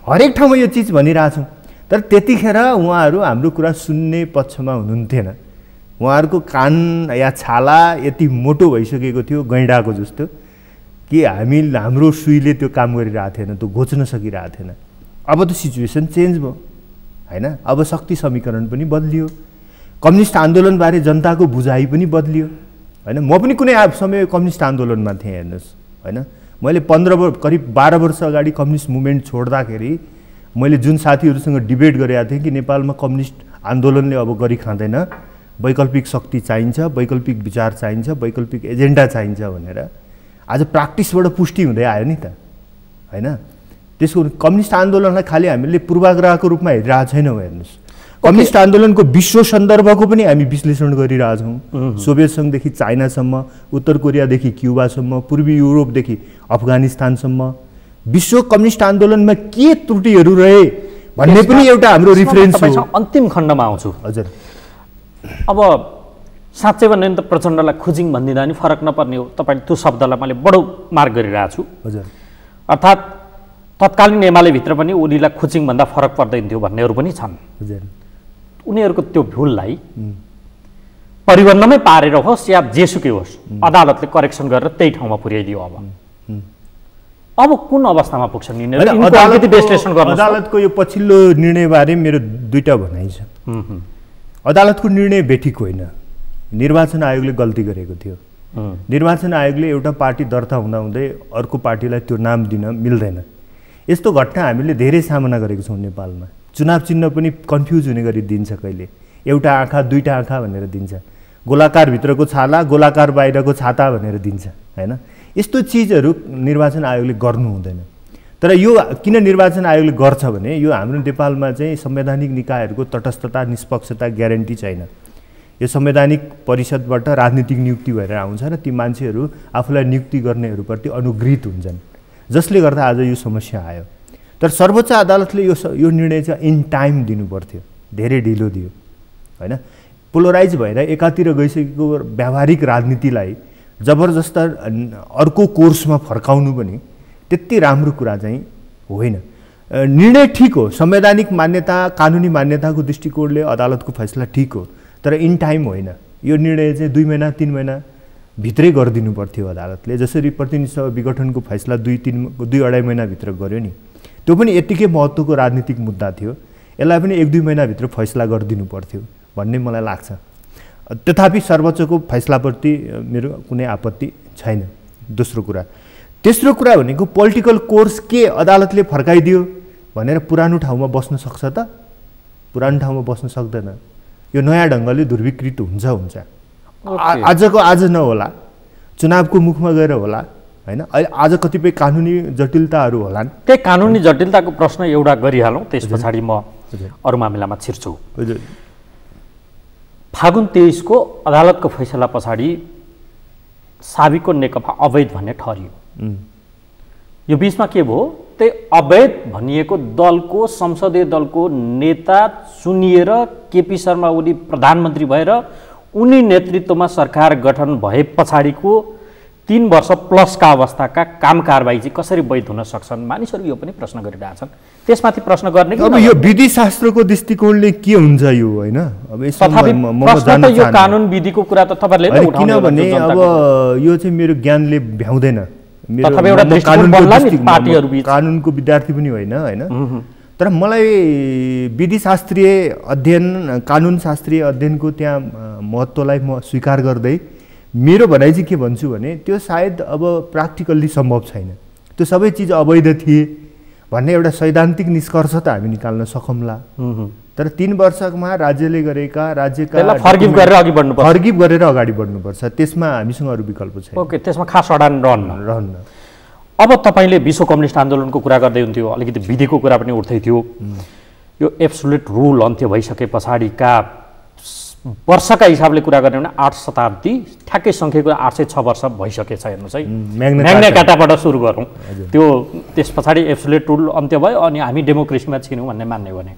[SPEAKER 2] हरेक ठाउँमा यो चिज भनिरहेछौँ। तर त्यतिखेर उहाँहरू हाम्रो कुरा सुन्ने पक्षमा हुनुहुन्थेन। उहाँहरूको कान या छाला यति मोटो भइसकेको थियो गैँडाको जस्तो कि हाम्रो सुईले त्यो काम गरिरहेको थिएन, त्यो घोच्न सकिरहेको थिएन। अब त सिचुएसन चेन्ज भयो होइन। अब शक्ति समीकरण पनि बदलियो, कम्युनिस्ट आन्दोलनबारे जनताको बुझाइ पनि बदलियो होइन। म पनि कुनै समय कम्युनिस्ट आन्दोलनमा थिएँ हेर्नुहोस् होइन। मैले करिब 12 वर्ष अगाडि कम्युनिस्ट मुभमेन्ट छोड्दाखेरि मैले जुन साथीहरूसँग डिबेट गरेका थिएँ कि नेपालमा कम्युनिस्ट आन्दोलनले अब गरी खाँदैन, वैकल्पिक शक्ति चाहिन्छ, वैकल्पिक विचार चाहिन्छ, वैकल्पिक एजेन्डा चाहिन्छ भनेर आज प्र्याक्टिसबाट पुष्टि हुँदै आयो नि त होइन। त्यसको कम्युनिस्ट आन्दोलनलाई खालि हामीले पूर्वाग्रहको रूपमा हेरिरहेको छैनौँ। हेर्नुहोस्, कम्युनिस्ट आन्दोलनको विश्व सन्दर्भको पनि हामी विश्लेषण गरिरहेछौँ। सोभियत सङ्घदेखि चाइनासम्म, उत्तर कोरियादेखि क्युबासम्म, पूर्वी युरोपदेखि अफगानिस्तानसम्म विश्व कम्युनिस्ट आन्दोलनमा के त्रुटिहरू रहे भन्ने पनि एउटा हाम्रो रिफरेन्स हो।
[SPEAKER 1] अन्तिम खण्डमा आउँछु।
[SPEAKER 2] हजुर,
[SPEAKER 1] अब साँच्चै भन्यो भने त प्रचण्डलाई खुजिङ भनिदिँदा नि फरक नपर्ने हो। तपाईँले त्यो शब्दलाई मैले बडो मार्क गरिरहेको छु।
[SPEAKER 2] हजुर,
[SPEAKER 1] अर्थात् तत्कालीन एमालेभित्र पनि ओलीलाई खुजिङ भन्दा फरक पर्दैन थियो भन्नेहरू पनि छन्।
[SPEAKER 2] हजुर,
[SPEAKER 1] उनीहरूको त्यो भुललाई परिबन्धमै पारेर होस् या जेसुकै होस्, अदालतले करेक्सन गरेर त्यही ठाउँमा पुर्याइदियो। अब कुन अवस्थामा पुग्छ निर्णय?
[SPEAKER 2] अदालतको यो पछिल्लो निर्णयबारे मेरो दुईटा भनाइ छ। अदालतको निर्णय बेठिक होइन, निर्वाचन आयोगले गल्ती गरेको थियो। निर्वाचन आयोगले एउटा पार्टी दर्ता हुँदाहुँदै अर्को पार्टीलाई त्यो नाम दिन मिल्दैन। यस्तो घटना हामीले धेरै सामना गरेको छौँ नेपालमा। चुनाव चिन्ह पनि कन्फ्युज हुने गरी दिन्छ, कहिले एउटा आँखा दुईटा आँखा भनेर दिन्छ, गोलाकार भित्रको छाला गोलाकार बाहिरको छाता भनेर दिन्छ होइन। यस्तो चिजहरू निर्वाचन आयोगले गर्नु हुँदैन। तर यो किन निर्वाचन आयोगले गर्छ भने यो हाम्रो नेपालमा चाहिँ संवैधानिक निकायहरूको तटस्थता निष्पक्षता ग्यारेन्टी छैन। यो संवैधानिक परिषदबाट राजनीतिक नियुक्ति भएर आउँछ र ती मान्छेहरू आफूलाई नियुक्ति गर्नेहरूप्रति अनुगृहित हुन्छन्, जसले गर्दा आज यो समस्या आयो। तर सर्वोच्च अदालतले यो निर्णय चाहिँ इन टाइम दिनु पर्थ्यो, धेरै ढिलो दियो होइन। पोलराइज भएर एकातिर गइसकेको व्यावहारिक राजनीतिलाई जबरजस्त अर्को कोर्समा फर्काउनु पनि त्यति राम्रो कुरा चाहिँ होइन। निर्णय ठिक हो, संवैधानिक मान्यता कानुनी मान्यताको दृष्टिकोणले अदालतको फैसला ठिक हो, तर इन टाइम होइन। यो निर्णय चाहिँ 2 महिना 3 महिना भित्रै गरिदिनु पर्थ्यो अदालतले। जसरी प्रतिनिधि सभा विघटनको फैसला 2-2.5 महिनाभित्र गर्यो नि, त्यो पनि यत्तिकै महत्त्वको राजनीतिक मुद्दा थियो। यसलाई पनि 1-2 महिनाभित्र फैसला गरिदिनु पर्थ्यो भन्ने मलाई लाग्छ। तथापि सर्वोच्चको फैसलाप्रति मेरो कुनै आपत्ति छैन। दोस्रो कुरा, तेस्रो कुरा भनेको पोलिटिकल कोर्स के अदालतले फर्काइदियो भनेर पुरानो ठाउँमा बस्न सक्छ त? पुरानो ठाउँमा बस्न सक्दैन। यो नयाँ ढङ्गले ध्रुवीकृत हुन्छ। आजको आज नहोला, चुनावको मुखमा गएर होला होइन। आज कतिपय कानुनी जटिलताहरू होलान्।
[SPEAKER 1] त्यही कानुनी जटिलताको प्रश्न एउटा गरिहालौँ, त्यस पछाडि म अरू मामिलामा छिर्छु। फागुन 23 को अदालतको फैसला पछाडि साबिको नेकपा अवैध भन्ने ठहरियो। यो बिचमा के भयो? त्यही अवैध भनिएको दलको संसदीय दलको नेता चुनिएर केपी शर्मा ओली प्रधानमन्त्री भएर उनी नेतृत्वमा सरकार गठन भए पछाडिको 3 वर्ष प्लसका अवस्थाका काम कारबाही चाहिँ कसरी वैध हुन सक्छन्? मानिसहरू यो पनि प्रश्न गरिरहेछन्। त्यसमाथि प्रश्न गर्ने
[SPEAKER 2] अब यो विधि शास्त्रको दृष्टिकोणले के हुन्छ यो होइन। अब
[SPEAKER 1] यो कानुन विधिको कुरा त तपाईँले
[SPEAKER 2] किनभने अब यो चाहिँ मेरो ज्ञानले भ्याउँदैन। कानुनको विद्यार्थी पनि होइन। तर मलाई विधि शास्त्रीय अध्ययन कानुन शास्त्रीय अध्ययनको त्यहाँ महत्त्वलाई म स्वीकार गर्दै मेरो भनाइ चाहिँ के भन्छु भने त्यो सायद अब प्र्याक्टिकल्ली सम्भव छैन। त्यो सबै चिज अवैध थिए भन्ने एउटा सैद्धान्तिक निष्कर्ष त हामी निकाल्न सकौँला। तर 3 वर्षमा राज्यले गरेका राज्यका
[SPEAKER 1] फर्गिभ
[SPEAKER 2] गरेर अगाडि बढ्नुपर्छ। त्यसमा हामीसँग अरू विकल्प छैन।
[SPEAKER 1] ओके, त्यसमा खास अडान रहन्न। अब तपाईँले विश्व कम्युनिस्ट आन्दोलनको कुरा गर्दै हुन्थ्यो, अलिकति विधिको कुरा पनि उठ्दै थियो। यो एब्सोल्युट रुल अन्त्य भइसके पछाडिका वर्षका हिसाबले कुरा गर्ने भने 8 शताब्दी ठ्याक्कै सङ्ख्याको 806 वर्ष भइसकेछ। हेर्नुहोस् है, म्याग्ना कार्टाबाट सुरु गरौँ, त्यो त्यस पछाडि एब्सोल्युट रुल अन्त्य भयो अनि हामी डेमोक्रेसीमा छिर्यौँ भन्ने मान्ने भने।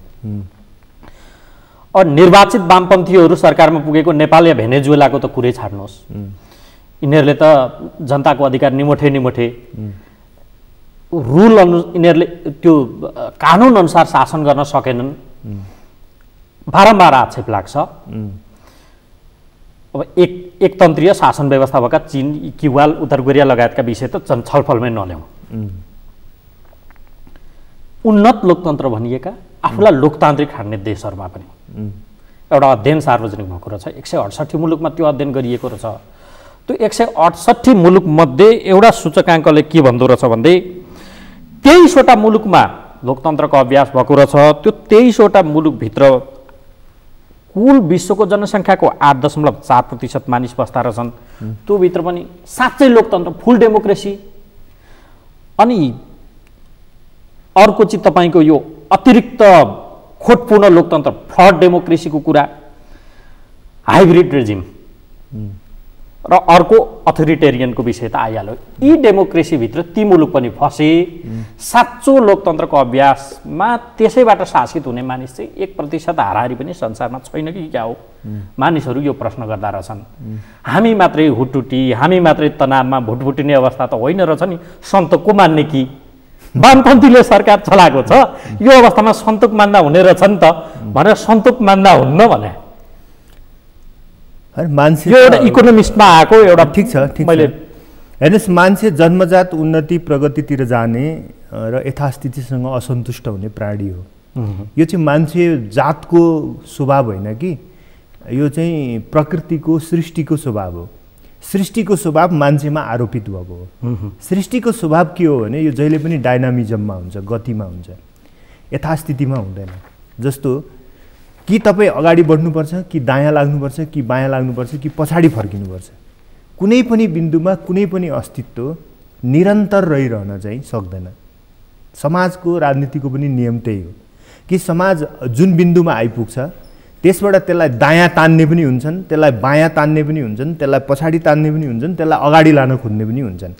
[SPEAKER 1] निर्वाचित वामपन्थीहरू सरकारमा पुगेको नेपाल या भेनेजुएलाको त कुरै छाड्नुहोस्। यिनीहरूले त जनताको अधिकार निमोठे रुल यिनीहरूले त्यो कानुन अनुसार शासन गर्न सकेनन्, बारम्बार आक्षेप लाग्छ। अब एकतन्त्रीय शासन व्यवस्था भएका चीन, क्युबा, उत्तर कोरिया लगायतका विषय त छलफलमै नल्याउँ। उन्नत लोकतन्त्र भनिएका आफूलाई लोकतान्त्रिक ठान्ने देशहरूमा पनि एउटा अध्ययन सार्वजनिक भएको रहेछ। 168 मुलुकमा त्यो अध्ययन गरिएको रहेछ। त्यो 168 मुलुकमध्ये एउटा सूचकाङ्कले के भन्दो रहेछ भन्दै 23वटा मुलुकमा लोकतन्त्रको अभ्यास भएको रहेछ। त्यो 23वटा मुलुकभित्र कुल विश्वको जनसङ्ख्याको 8.4% मानिस बस्दा रहेछन्। त्यो भित्र पनि साँच्चै लोकतन्त्र, फुल डेमोक्रेसी। अनि अर्को चाहिँ तपाईँको यो अतिरिक्त खोटपूर्ण लोकतन्त्र, फ्रड डेमोक्रेसीको कुरा, हाइब्रिड रेजिम र अर्को अथोरिटेरियनको विषय त आइहाल्यो। यी डेमोक्रेसीभित्र ती मुलुक पनि फसे। साँचो लोकतन्त्रको अभ्यासमा त्यसैबाट शासित हुने मानिस चाहिँ 1% हाराहारी पनि संसारमा छैन कि क्या हो? मानिसहरू यो प्रश्न गर्दा रहेछन्। हामी मात्रै हुटुटी, हामी मात्रै तनावमा भुटभुटिने अवस्था त होइन रहेछ नि। सन्तोक को मान्ने कि? वामपन्थीले सरकार चलाएको छ, यो अवस्थामा सन्तोक मान्दा हुने रहेछ नि त भनेर सन्तोक मान्दा हुन्न भने
[SPEAKER 2] मान्छे
[SPEAKER 1] यो एउटा इकोनोमिस्टमा आएको एउटा
[SPEAKER 2] ठिक छ। मैले हेर्नुहोस्, मान्छे जन्मजात उन्नति प्रगतितिर जाने र यथास्थितिसँग असन्तुष्ट हुने प्राणी हो। यो चाहिँ मान्छे जातको स्वभाव होइन कि, यो चाहिँ प्रकृतिको, सृष्टिको स्वभाव हो। सृष्टिको स्वभाव मान्छेमा आरोपित भएको हो। सृष्टिको स्वभाव के हो भने यो जहिले पनि डाइनामिजममा हुन्छ, गतिमा हुन्छ, यथास्थितिमा हुँदैन। जस्तो कि तपाईँ अगाडि बढ्नुपर्छ, कि दायाँ लाग्नुपर्छ, कि बायाँ लाग्नुपर्छ, कि पछाडि फर्किनुपर्छ। कुनै पनि बिन्दुमा कुनै पनि अस्तित्व निरन्तर रहिरहन चाहिँ सक्दैन। समाजको, राजनीतिको पनि नियम त्यही हो कि समाज जुन बिन्दुमा आइपुग्छ त्यसबाट त्यसलाई दायाँ तान्ने पनि हुन्छन्, त्यसलाई बायाँ तान्ने पनि हुन्छन्, त्यसलाई पछाडि तान्ने पनि हुन्छन्, त्यसलाई अगाडि लान खोज्ने पनि हुन्छन्।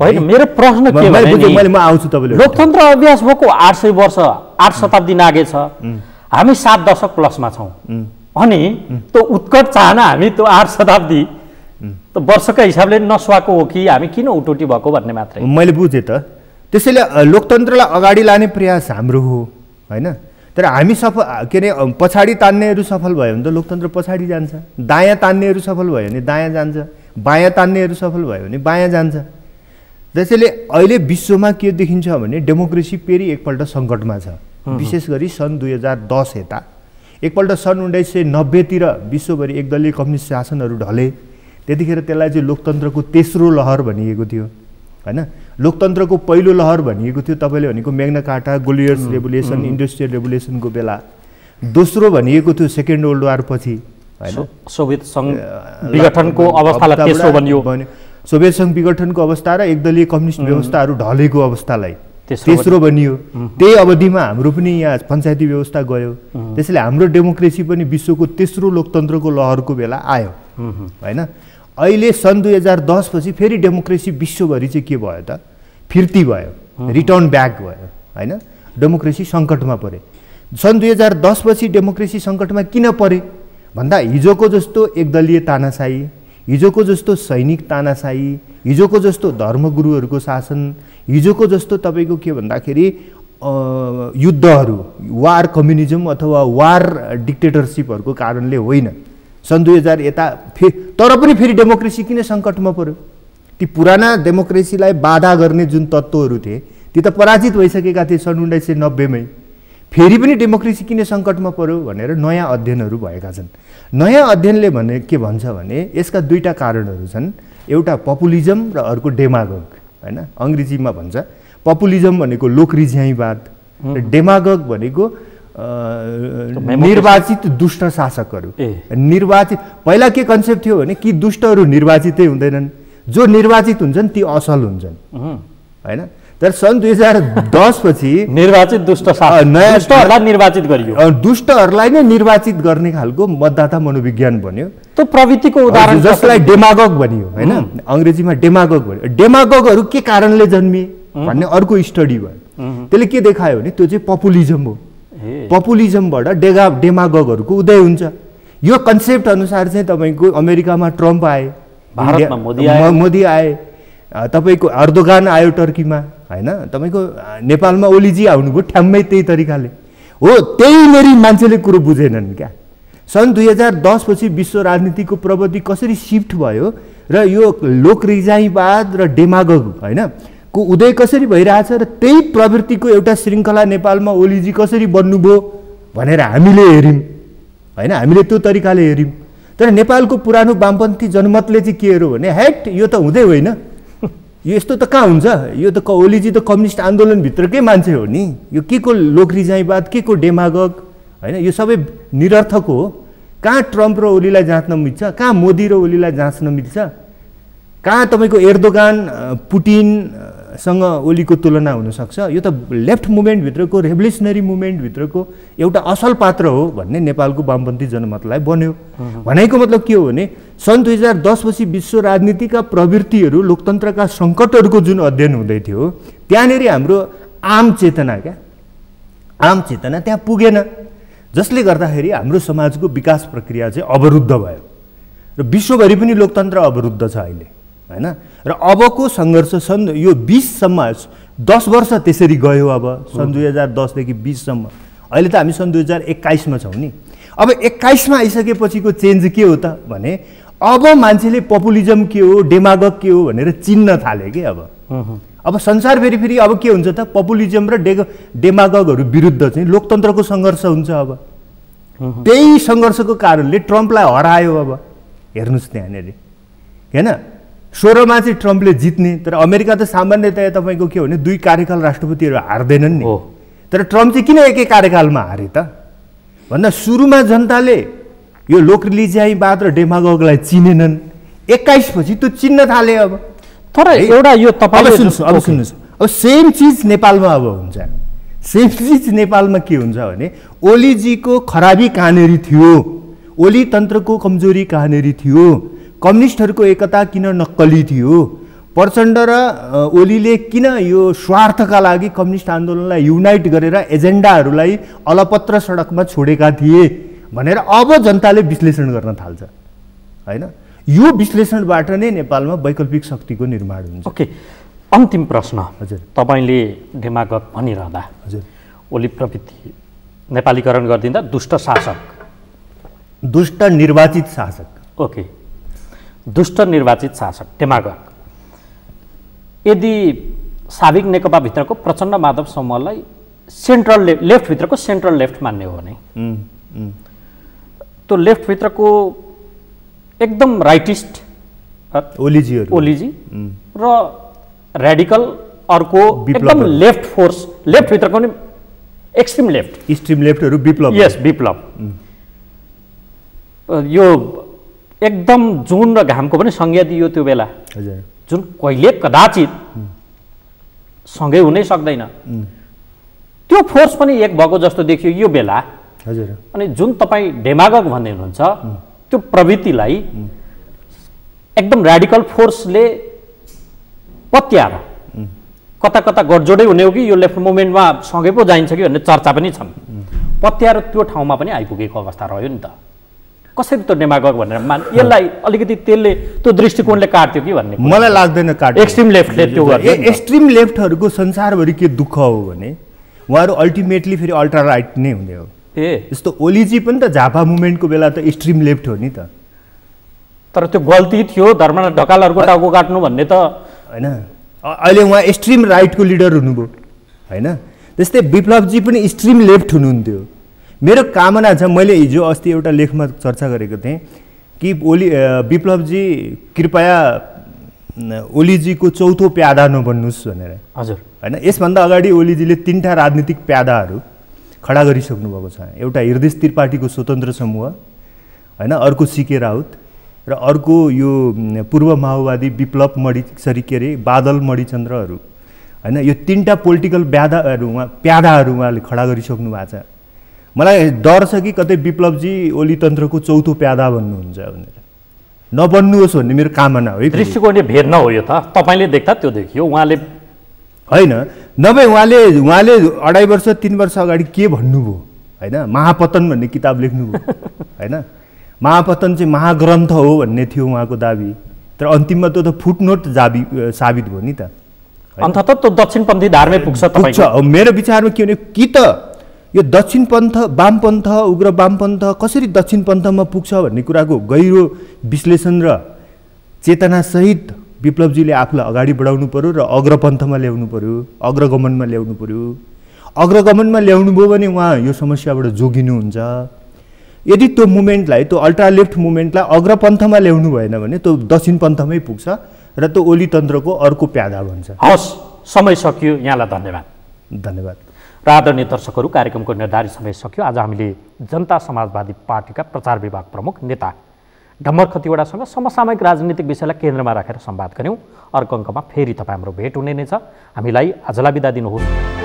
[SPEAKER 1] होइन, मेरो प्रश्न के
[SPEAKER 2] भने म आउँछु तपाईँले।
[SPEAKER 1] लोकतन्त्र अभ्यास भएको 800 वर्ष, 8 शताब्दी नागे छ। हामी 7 दशक प्लसमा छौँ। अनि त्यो उत्कट चाहना हामी त्यो 8 शताब्दी त वर्षका हिसाबले नसुहाएको हो कि हामी किन उटोटी भएको भन्ने मात्रै।
[SPEAKER 2] मैले बुझेँ त। त्यसैले लोकतन्त्रलाई अगाडि लाने प्रयास हाम्रो हो, होइन? तर हामी सफल के अरे पछाडि तान्नेहरू सफल भयो भने त लोकतन्त्र पछाडि जान्छ। दायाँ तान्नेहरू सफल भयो भने दायाँ जान्छ, बायाँ तान्नेहरू सफल भयो भने बायाँ जान्छ। त्यसैले अहिले विश्वमा के देखिन्छ भने डेमोक्रेसी फेरि एकपल्ट सङ्कटमा छ। विशेष गरी सन् 2010 यता, एकपल्ट सन् 1990 विश्वभरि एकदलीय कम्युनिस्ट शासनहरू ढले। त्यतिखेर त्यसलाई चाहिँ लोकतन्त्रको तेस्रो लहर भनिएको थियो, होइन? लोकतन्त्रको पहिलो लहर भनिएको थियो तपाईँले भनेको मेग्ना कार्टा, गोलियर्स रेभोल्युसन, इन्डस्ट्रियल रेभोल्युसनको बेला। दोस्रो भनिएको थियो सेकेन्ड वर्ल्ड वार पछि, होइन?
[SPEAKER 1] सोभियत सङ्घ विघटनको अवस्थालाई तेस्रो भनियो।
[SPEAKER 2] सोभियत सङ्घ विघटनको अवस्था र एकदलीय कम्युनिस्ट व्यवस्थाहरू ढलेको अवस्थालाई तेस्रो भनियो। त्यही अवधिमा हाम्रो पनि यहाँ पञ्चायती व्यवस्था गयो। त्यसैले हाम्रो डेमोक्रेसी पनि विश्वको तेस्रो लोकतन्त्रको लहरको बेला आयो, होइन? अहिले सन् 2010 पछि फेरि डेमोक्रेसी विश्वभरि चाहिँ के भयो त? फिर्ती भयो, रिटर्न ब्याक भयो, होइन? डेमोक्रेसी सङ्कटमा परे। सन् 2010 पछि डेमोक्रेसी सङ्कटमा किन परे भन्दा हिजोको जस्तो एकदलीय तानाशाही, हिजोको जस्तो सैनिक तानाशाही, हिजोको जस्तो धर्मगुरुहरूको शासन, हिजोको जस्तो तपाईँको के भन्दाखेरि युद्धहरू, वार कम्युनिजम अथवा वार डिक्टेटरसिपहरूको कारणले होइन। सन् 2000 यता तर पनि फेरि डेमोक्रेसी किन सङ्कटमा पर्यो? ती पुराना डेमोक्रेसीलाई बाधा गर्ने जुन तत्त्वहरू थिए ती त पराजित भइसकेका थिए सन् 1990 मै। फेरि पनि डेमोक्रेसी किन सङ्कटमा पर्यो भनेर नयाँ अध्ययनहरू भएका छन्। नयाँ अध्ययनले भने के भन्छ भने यसका दुईटा कारणहरू छन्। एउटा पपुलिजम र अर्को डेमागोग, होइन? अङ्ग्रेजीमा भन्छ पपुलिजम भनेको लोकरिझ्याइवाद र डेमागोग भनेको निर्वाचित दुष्ट शासकहरू। निर्वाचित पहिला के कन्सेप्ट थियो भने कि दुष्टहरू निर्वाचितै हुँदैनन्, जो निर्वाचित हुन्छन् ती असल हुन्छन्, होइन? तर सन् 2010 पछि
[SPEAKER 1] निर्वाचित दुष्ट दुष्टहरूलाई निर्वाचित गरियो।
[SPEAKER 2] दुष्टहरूलाई नै निर्वाचित गर्ने खालको मतदाता मनोविज्ञान बन्यो।
[SPEAKER 1] त्यो प्रवृत्तिको उदाहरण
[SPEAKER 2] जसलाई डेमागोग भनियो, होइन? अङ्ग्रेजीमा डेमागोग भन्यो। डेमागोगहरू के कारणले जन्मिए भन्ने अर्को स्टडी भयो। त्यसले के देखायो भने त्यो चाहिँ पपुलिजम हो। पपुलिजमबाट डेमागोगहरूको उदय हुन्छ। यो कन्सेप्ट अनुसार चाहिँ तपाईँको अमेरिकामा ट्रम्प आए,
[SPEAKER 1] भारतमा
[SPEAKER 2] मोदी आए, तपाईँको अर्दोगान आयो टर्कीमा, हैन तपाईको नेपालमा ओलीजी आउनुभयो ठ्याम्मै त्यही तरिकाले हो त्यहीनेरि मान्छेले कुरो बुझेनन् क्या सन् 2010 पछि विश्व राजनीतिको प्रगति कसरी शिफ्ट भयो र यो लोकरिजाईवाद र डेमागोग हैन को उदय कसरी भइरहेछ र त्यही प्रवृत्तिको एउटा श्रृङ्खला नेपालमा ओलीजी कसरी बन्नुभयो भनेर हामीले हेर्यौं हैन हामीले त्यो तरिकाले हेर्यौं तर नेपालको पुरानो वामपन्थी जनमतले चाहिँ के हेर्यो भने हैट यो त हुँदै होइन यस्तो त कहाँ हुन्छ यो त ओलीजी त कम्युनिस्ट आन्दोलन भित्रकै मान्छे हो नि यो के को लोकरिजाईवाद के को डेमागोग हैन यो सबै निरर्थक हो कहाँ ट्रम्प र ओलीलाई जाँच्न मिल्छ कहाँ मोदी र ओलीलाई जाँच्न मिल्छ कहाँ तपाईको एर्दोगान पुटिनसँग ओलीको तुलना हुन सक्छ यो त लेफ्ट मुभमेन्ट भित्रको रेभोल्युसनरी मुभमेन्ट भित्रको एउटा असल पात्र हो भन्ने नेपालको वामपन्थी जनमतलाई बन्यो भनेको मतलब के हो भने सन् 2010 पछि विश्व राजनीतिका प्रवृत्तिहरू लोकतन्त्रका सङ्कटहरूको जुन अध्ययन हुँदै थियो त्यहाँनेरि हाम्रो आम चेतना त्यहाँ पुगेन जसले गर्दाखेरि हाम्रो समाजको विकास प्रक्रिया चाहिँ अवरुद्ध भयो र विश्वभरि पनि लोकतन्त्र अवरुद्ध छ अहिले हैन र अबको सङ्घर्ष सन् यो 20 सम्म 10 वर्ष त्यसरी गयो अब सन् 2010 देखि 20 सम्म अहिले त हामी सन् 2021 मा छौं नि अब 21 मा आइसकेपछिको चेन्ज के हो त भने अब मान्छेले पपुलिजम के हो डेमागोग के हो भनेर चिन्न थाले के अब संसार फेरि अब के हुन्छ त पपुलिजम र डेमागोगहरु विरुद्ध चाहिँ लोकतन्त्रको सङ्घर्ष हुन्छ अब त्यही सङ्घर्षको कारणले ट्रम्पलाई हरायो अब हेर्नुस् त्यहाँनेरि हैन 16 मा चाहिँ ट्रम्पले जित्ने तर अमेरिका त सामान्यतया तपाईको के हो भने 2 कार्यकाल राष्ट्रपतिहरु हार्दैनन् नि तर ट्रम्प चाहिँ किन एकै कार्यकालमा हारे त भन्दा सुरुमा जनताले यो लोकरिजाईवाद र डेमागोगलाई चिनेनन् 21 पछि त्यो चिन्न थाले अब
[SPEAKER 1] तर एउटा यो तपाईले
[SPEAKER 2] सुन्नुस् अब सेम चीज नेपालमा अब हुन्छ सेम चीज नेपालमा के हुन्छ भने ओलीजीको खराबी कहाँनेरि थियो ओली तन्त्रको कमजोरी कहाँनेरि थियो कम्युनिस्टहरुको एकता किन नक्कली थियो प्रचण्ड र ओलीले किन यो स्वार्थका लागि कम्युनिस्ट आन्दोलनलाई युनाइट गरेर एजेन्डाहरुलाई अलपत्र सडकमा छोडेका थिए भनेर अब जनताले विश्लेषण गर्न थाल्छ हैन यो विश्लेषणबाट नै नेपालमा वैकल्पिक शक्तिको निर्माण हुन्छ
[SPEAKER 1] ओके अन्तिम प्रश्न
[SPEAKER 2] हजुर
[SPEAKER 1] तपाईले डेमागोग भनिरहँदा
[SPEAKER 2] हजुर
[SPEAKER 1] ओली प्रवृत्ति नेपालीकरण गर्दिँदा दुष्ट शासक
[SPEAKER 2] दुष्ट निर्वाचित शासक
[SPEAKER 1] ओके दुष्ट निर्वाचित शासक डेमागोग यदि साविक नेकपा भित्रको प्रचण्ड माधव समूहलाई सेन्ट्रल लेफ्ट भित्रको सेन्ट्रल लेफ्ट मान्ने हो भने त्यो लेफ्ट भित्रको एकदम राइटिस्ट ओलीजी र रेडिकल अर्को एकदम लेफ्ट फोर्स लेफ्ट भित्रको नि एक्सट्रिम
[SPEAKER 2] लेफ्टहरु विप्लव
[SPEAKER 1] यस विप्लव यो एकदम जुन र घामको पनि संज्ञा दियो त्यो बेला
[SPEAKER 2] हजुर
[SPEAKER 1] जुन कहिले कदाचित सँगै हुनै सक्दैन त्यो फोर्स पनि एक भएको जस्तो देखियो यो बेला
[SPEAKER 2] हजुर
[SPEAKER 1] अनि जुन तपाई डेमागोग भन्दै हुनुहुन्छ त्यो प्रवृत्तिलाई एकदम रेडिकल फोर्सले पत्याएर कता कता गडजोडै हुने हो कि यो लेफ्ट मुभमेन्टमा सँगै पो जाइन्छ कि भन्ने चर्चा पनि छन् पत्याएर त्यो ठाउँमा पनि आइपुगेको अवस्था रह्यो नि त कसरी त डेमागोग भनेर यसलाई अलिकति त्यसले त्यो दृष्टिकोणले काट्यो कि भन्ने
[SPEAKER 2] मलाई लाग्दैन काट्यो
[SPEAKER 1] एक्सट्रिम लेफ्टले त्यो गर्यो
[SPEAKER 2] एक्सट्रिम लेफ्टहरुको संसारभरि के दुःख हो भने उहाँहरु अल्टिमेटली फेरि अल्ट्रा राइट नै हुने हो जस्तो ओलीजी पनि त झापा मुभमेन्टको बेला त एक्सट्रिम लेफ्ट हो नि त
[SPEAKER 1] तर त्यो गल्ती थियो धर्मलाई ढकालहरुको टाउको काट्नु भन्ने त
[SPEAKER 2] हैन अहिले उहाँ एक्सट्रिम राइटको लिडर हुनुभयो हैन त्यस्तै विप्लवजी पनि एक्सट्रिम लेफ्ट हुनुहुन्थ्यो मेरो कामना छ मैले हिजो अस्ति एउटा लेखमा चर्चा गरेको थिएँ कि विप्लवजी कृपया ओलीजीको चौथो प्यादा नबन्नुस् भनेर
[SPEAKER 1] हजुर
[SPEAKER 2] हैन यसभन्दा अगाडि ओलीजीले 3टा राजनीतिक प्यादाहरू खडा गरिसक्नु भएको छ एउटा हृदय त्रिपाठीको स्वतन्त्र समूह हैन अर्को सीके राउत र अर्को यो पूर्व माओवादी विप्लव मणिसरी बादल मणिचन्द्रहरू हैन यो 3टा पोलिटिकल प्यादाहरू उहाँले खडा गरिसक्नु भएको छ मलाई डर छ कि कतै विप्लवजी ओली तन्त्रको चौथो प्यादा भन्नुहुन्छ भनेर नबन्नुहोस् भन्ने मेरो कामना हो
[SPEAKER 1] दृष्टिकोणले भेद न हो यो त तपाईले देख्दा त्यो देखियो उहाँले
[SPEAKER 2] हैन नभए उहाँले 2.5 वर्ष 3 वर्ष अगाडि के भन्नुभयो हैन महापतन भन्ने किताब लेख्नुभयो हैन महापतन चाहिँ महाग्रन्थ हो भन्ने थियो उहाँको दाबी तर अन्तिममा त्यो त फुटनोट साबित भयो नि त
[SPEAKER 1] अन्ततः त्यो दक्षिणपन्थी धारमै पुग्छ
[SPEAKER 2] पुग्छ। मेरो विचारमा के भने कि त यो दक्षिणपन्थ वामपन्थ उग्र वामपन्थ कसरी दक्षिणपन्थमा पुग्छ भन्ने कुराको गहिरो विश्लेषण र चेतनासहित विप्लवजीले आफूलाई अगाडि बढाउनु पर्यो र अग्रपन्थमा ल्याउनु पर्यो, अग्रगमनमा ल्याउनु पर्यो। अग्रगमनमा ल्याउनु भयो भने उहाँ यो समस्याबाट जोगिनुहुन्छ। यदि त्यो मुभमेन्टलाई, त्यो अल्ट्रा लेफ्ट मुभमेन्टलाई अग्रपन्थमा ल्याउनु भएन भने त्यो दक्षिणपन्थमै पुग्छ र त्यो ओली तन्त्रको अर्को प्यादा भन्छ।
[SPEAKER 1] हस्, समय सकियो। यहाँलाई धन्यवाद।
[SPEAKER 2] धन्यवाद।
[SPEAKER 1] र आदरणीय दर्शकहरू, कार्यक्रमको निर्धारित समय सक्यो। आज हामीले जनता समाजवादी पार्टीका प्रचार विभाग प्रमुख नेता ढम्बर खतिवडासँग समसामयिक राजनीतिक विषयलाई केन्द्रमा राखेर संवाद गऱ्यौँ। अर्को अङ्कमा फेरि तपाईँ हाम्रो भेट हुने नै छ। हामीलाई आजलाई बिदा दिनुहोस्।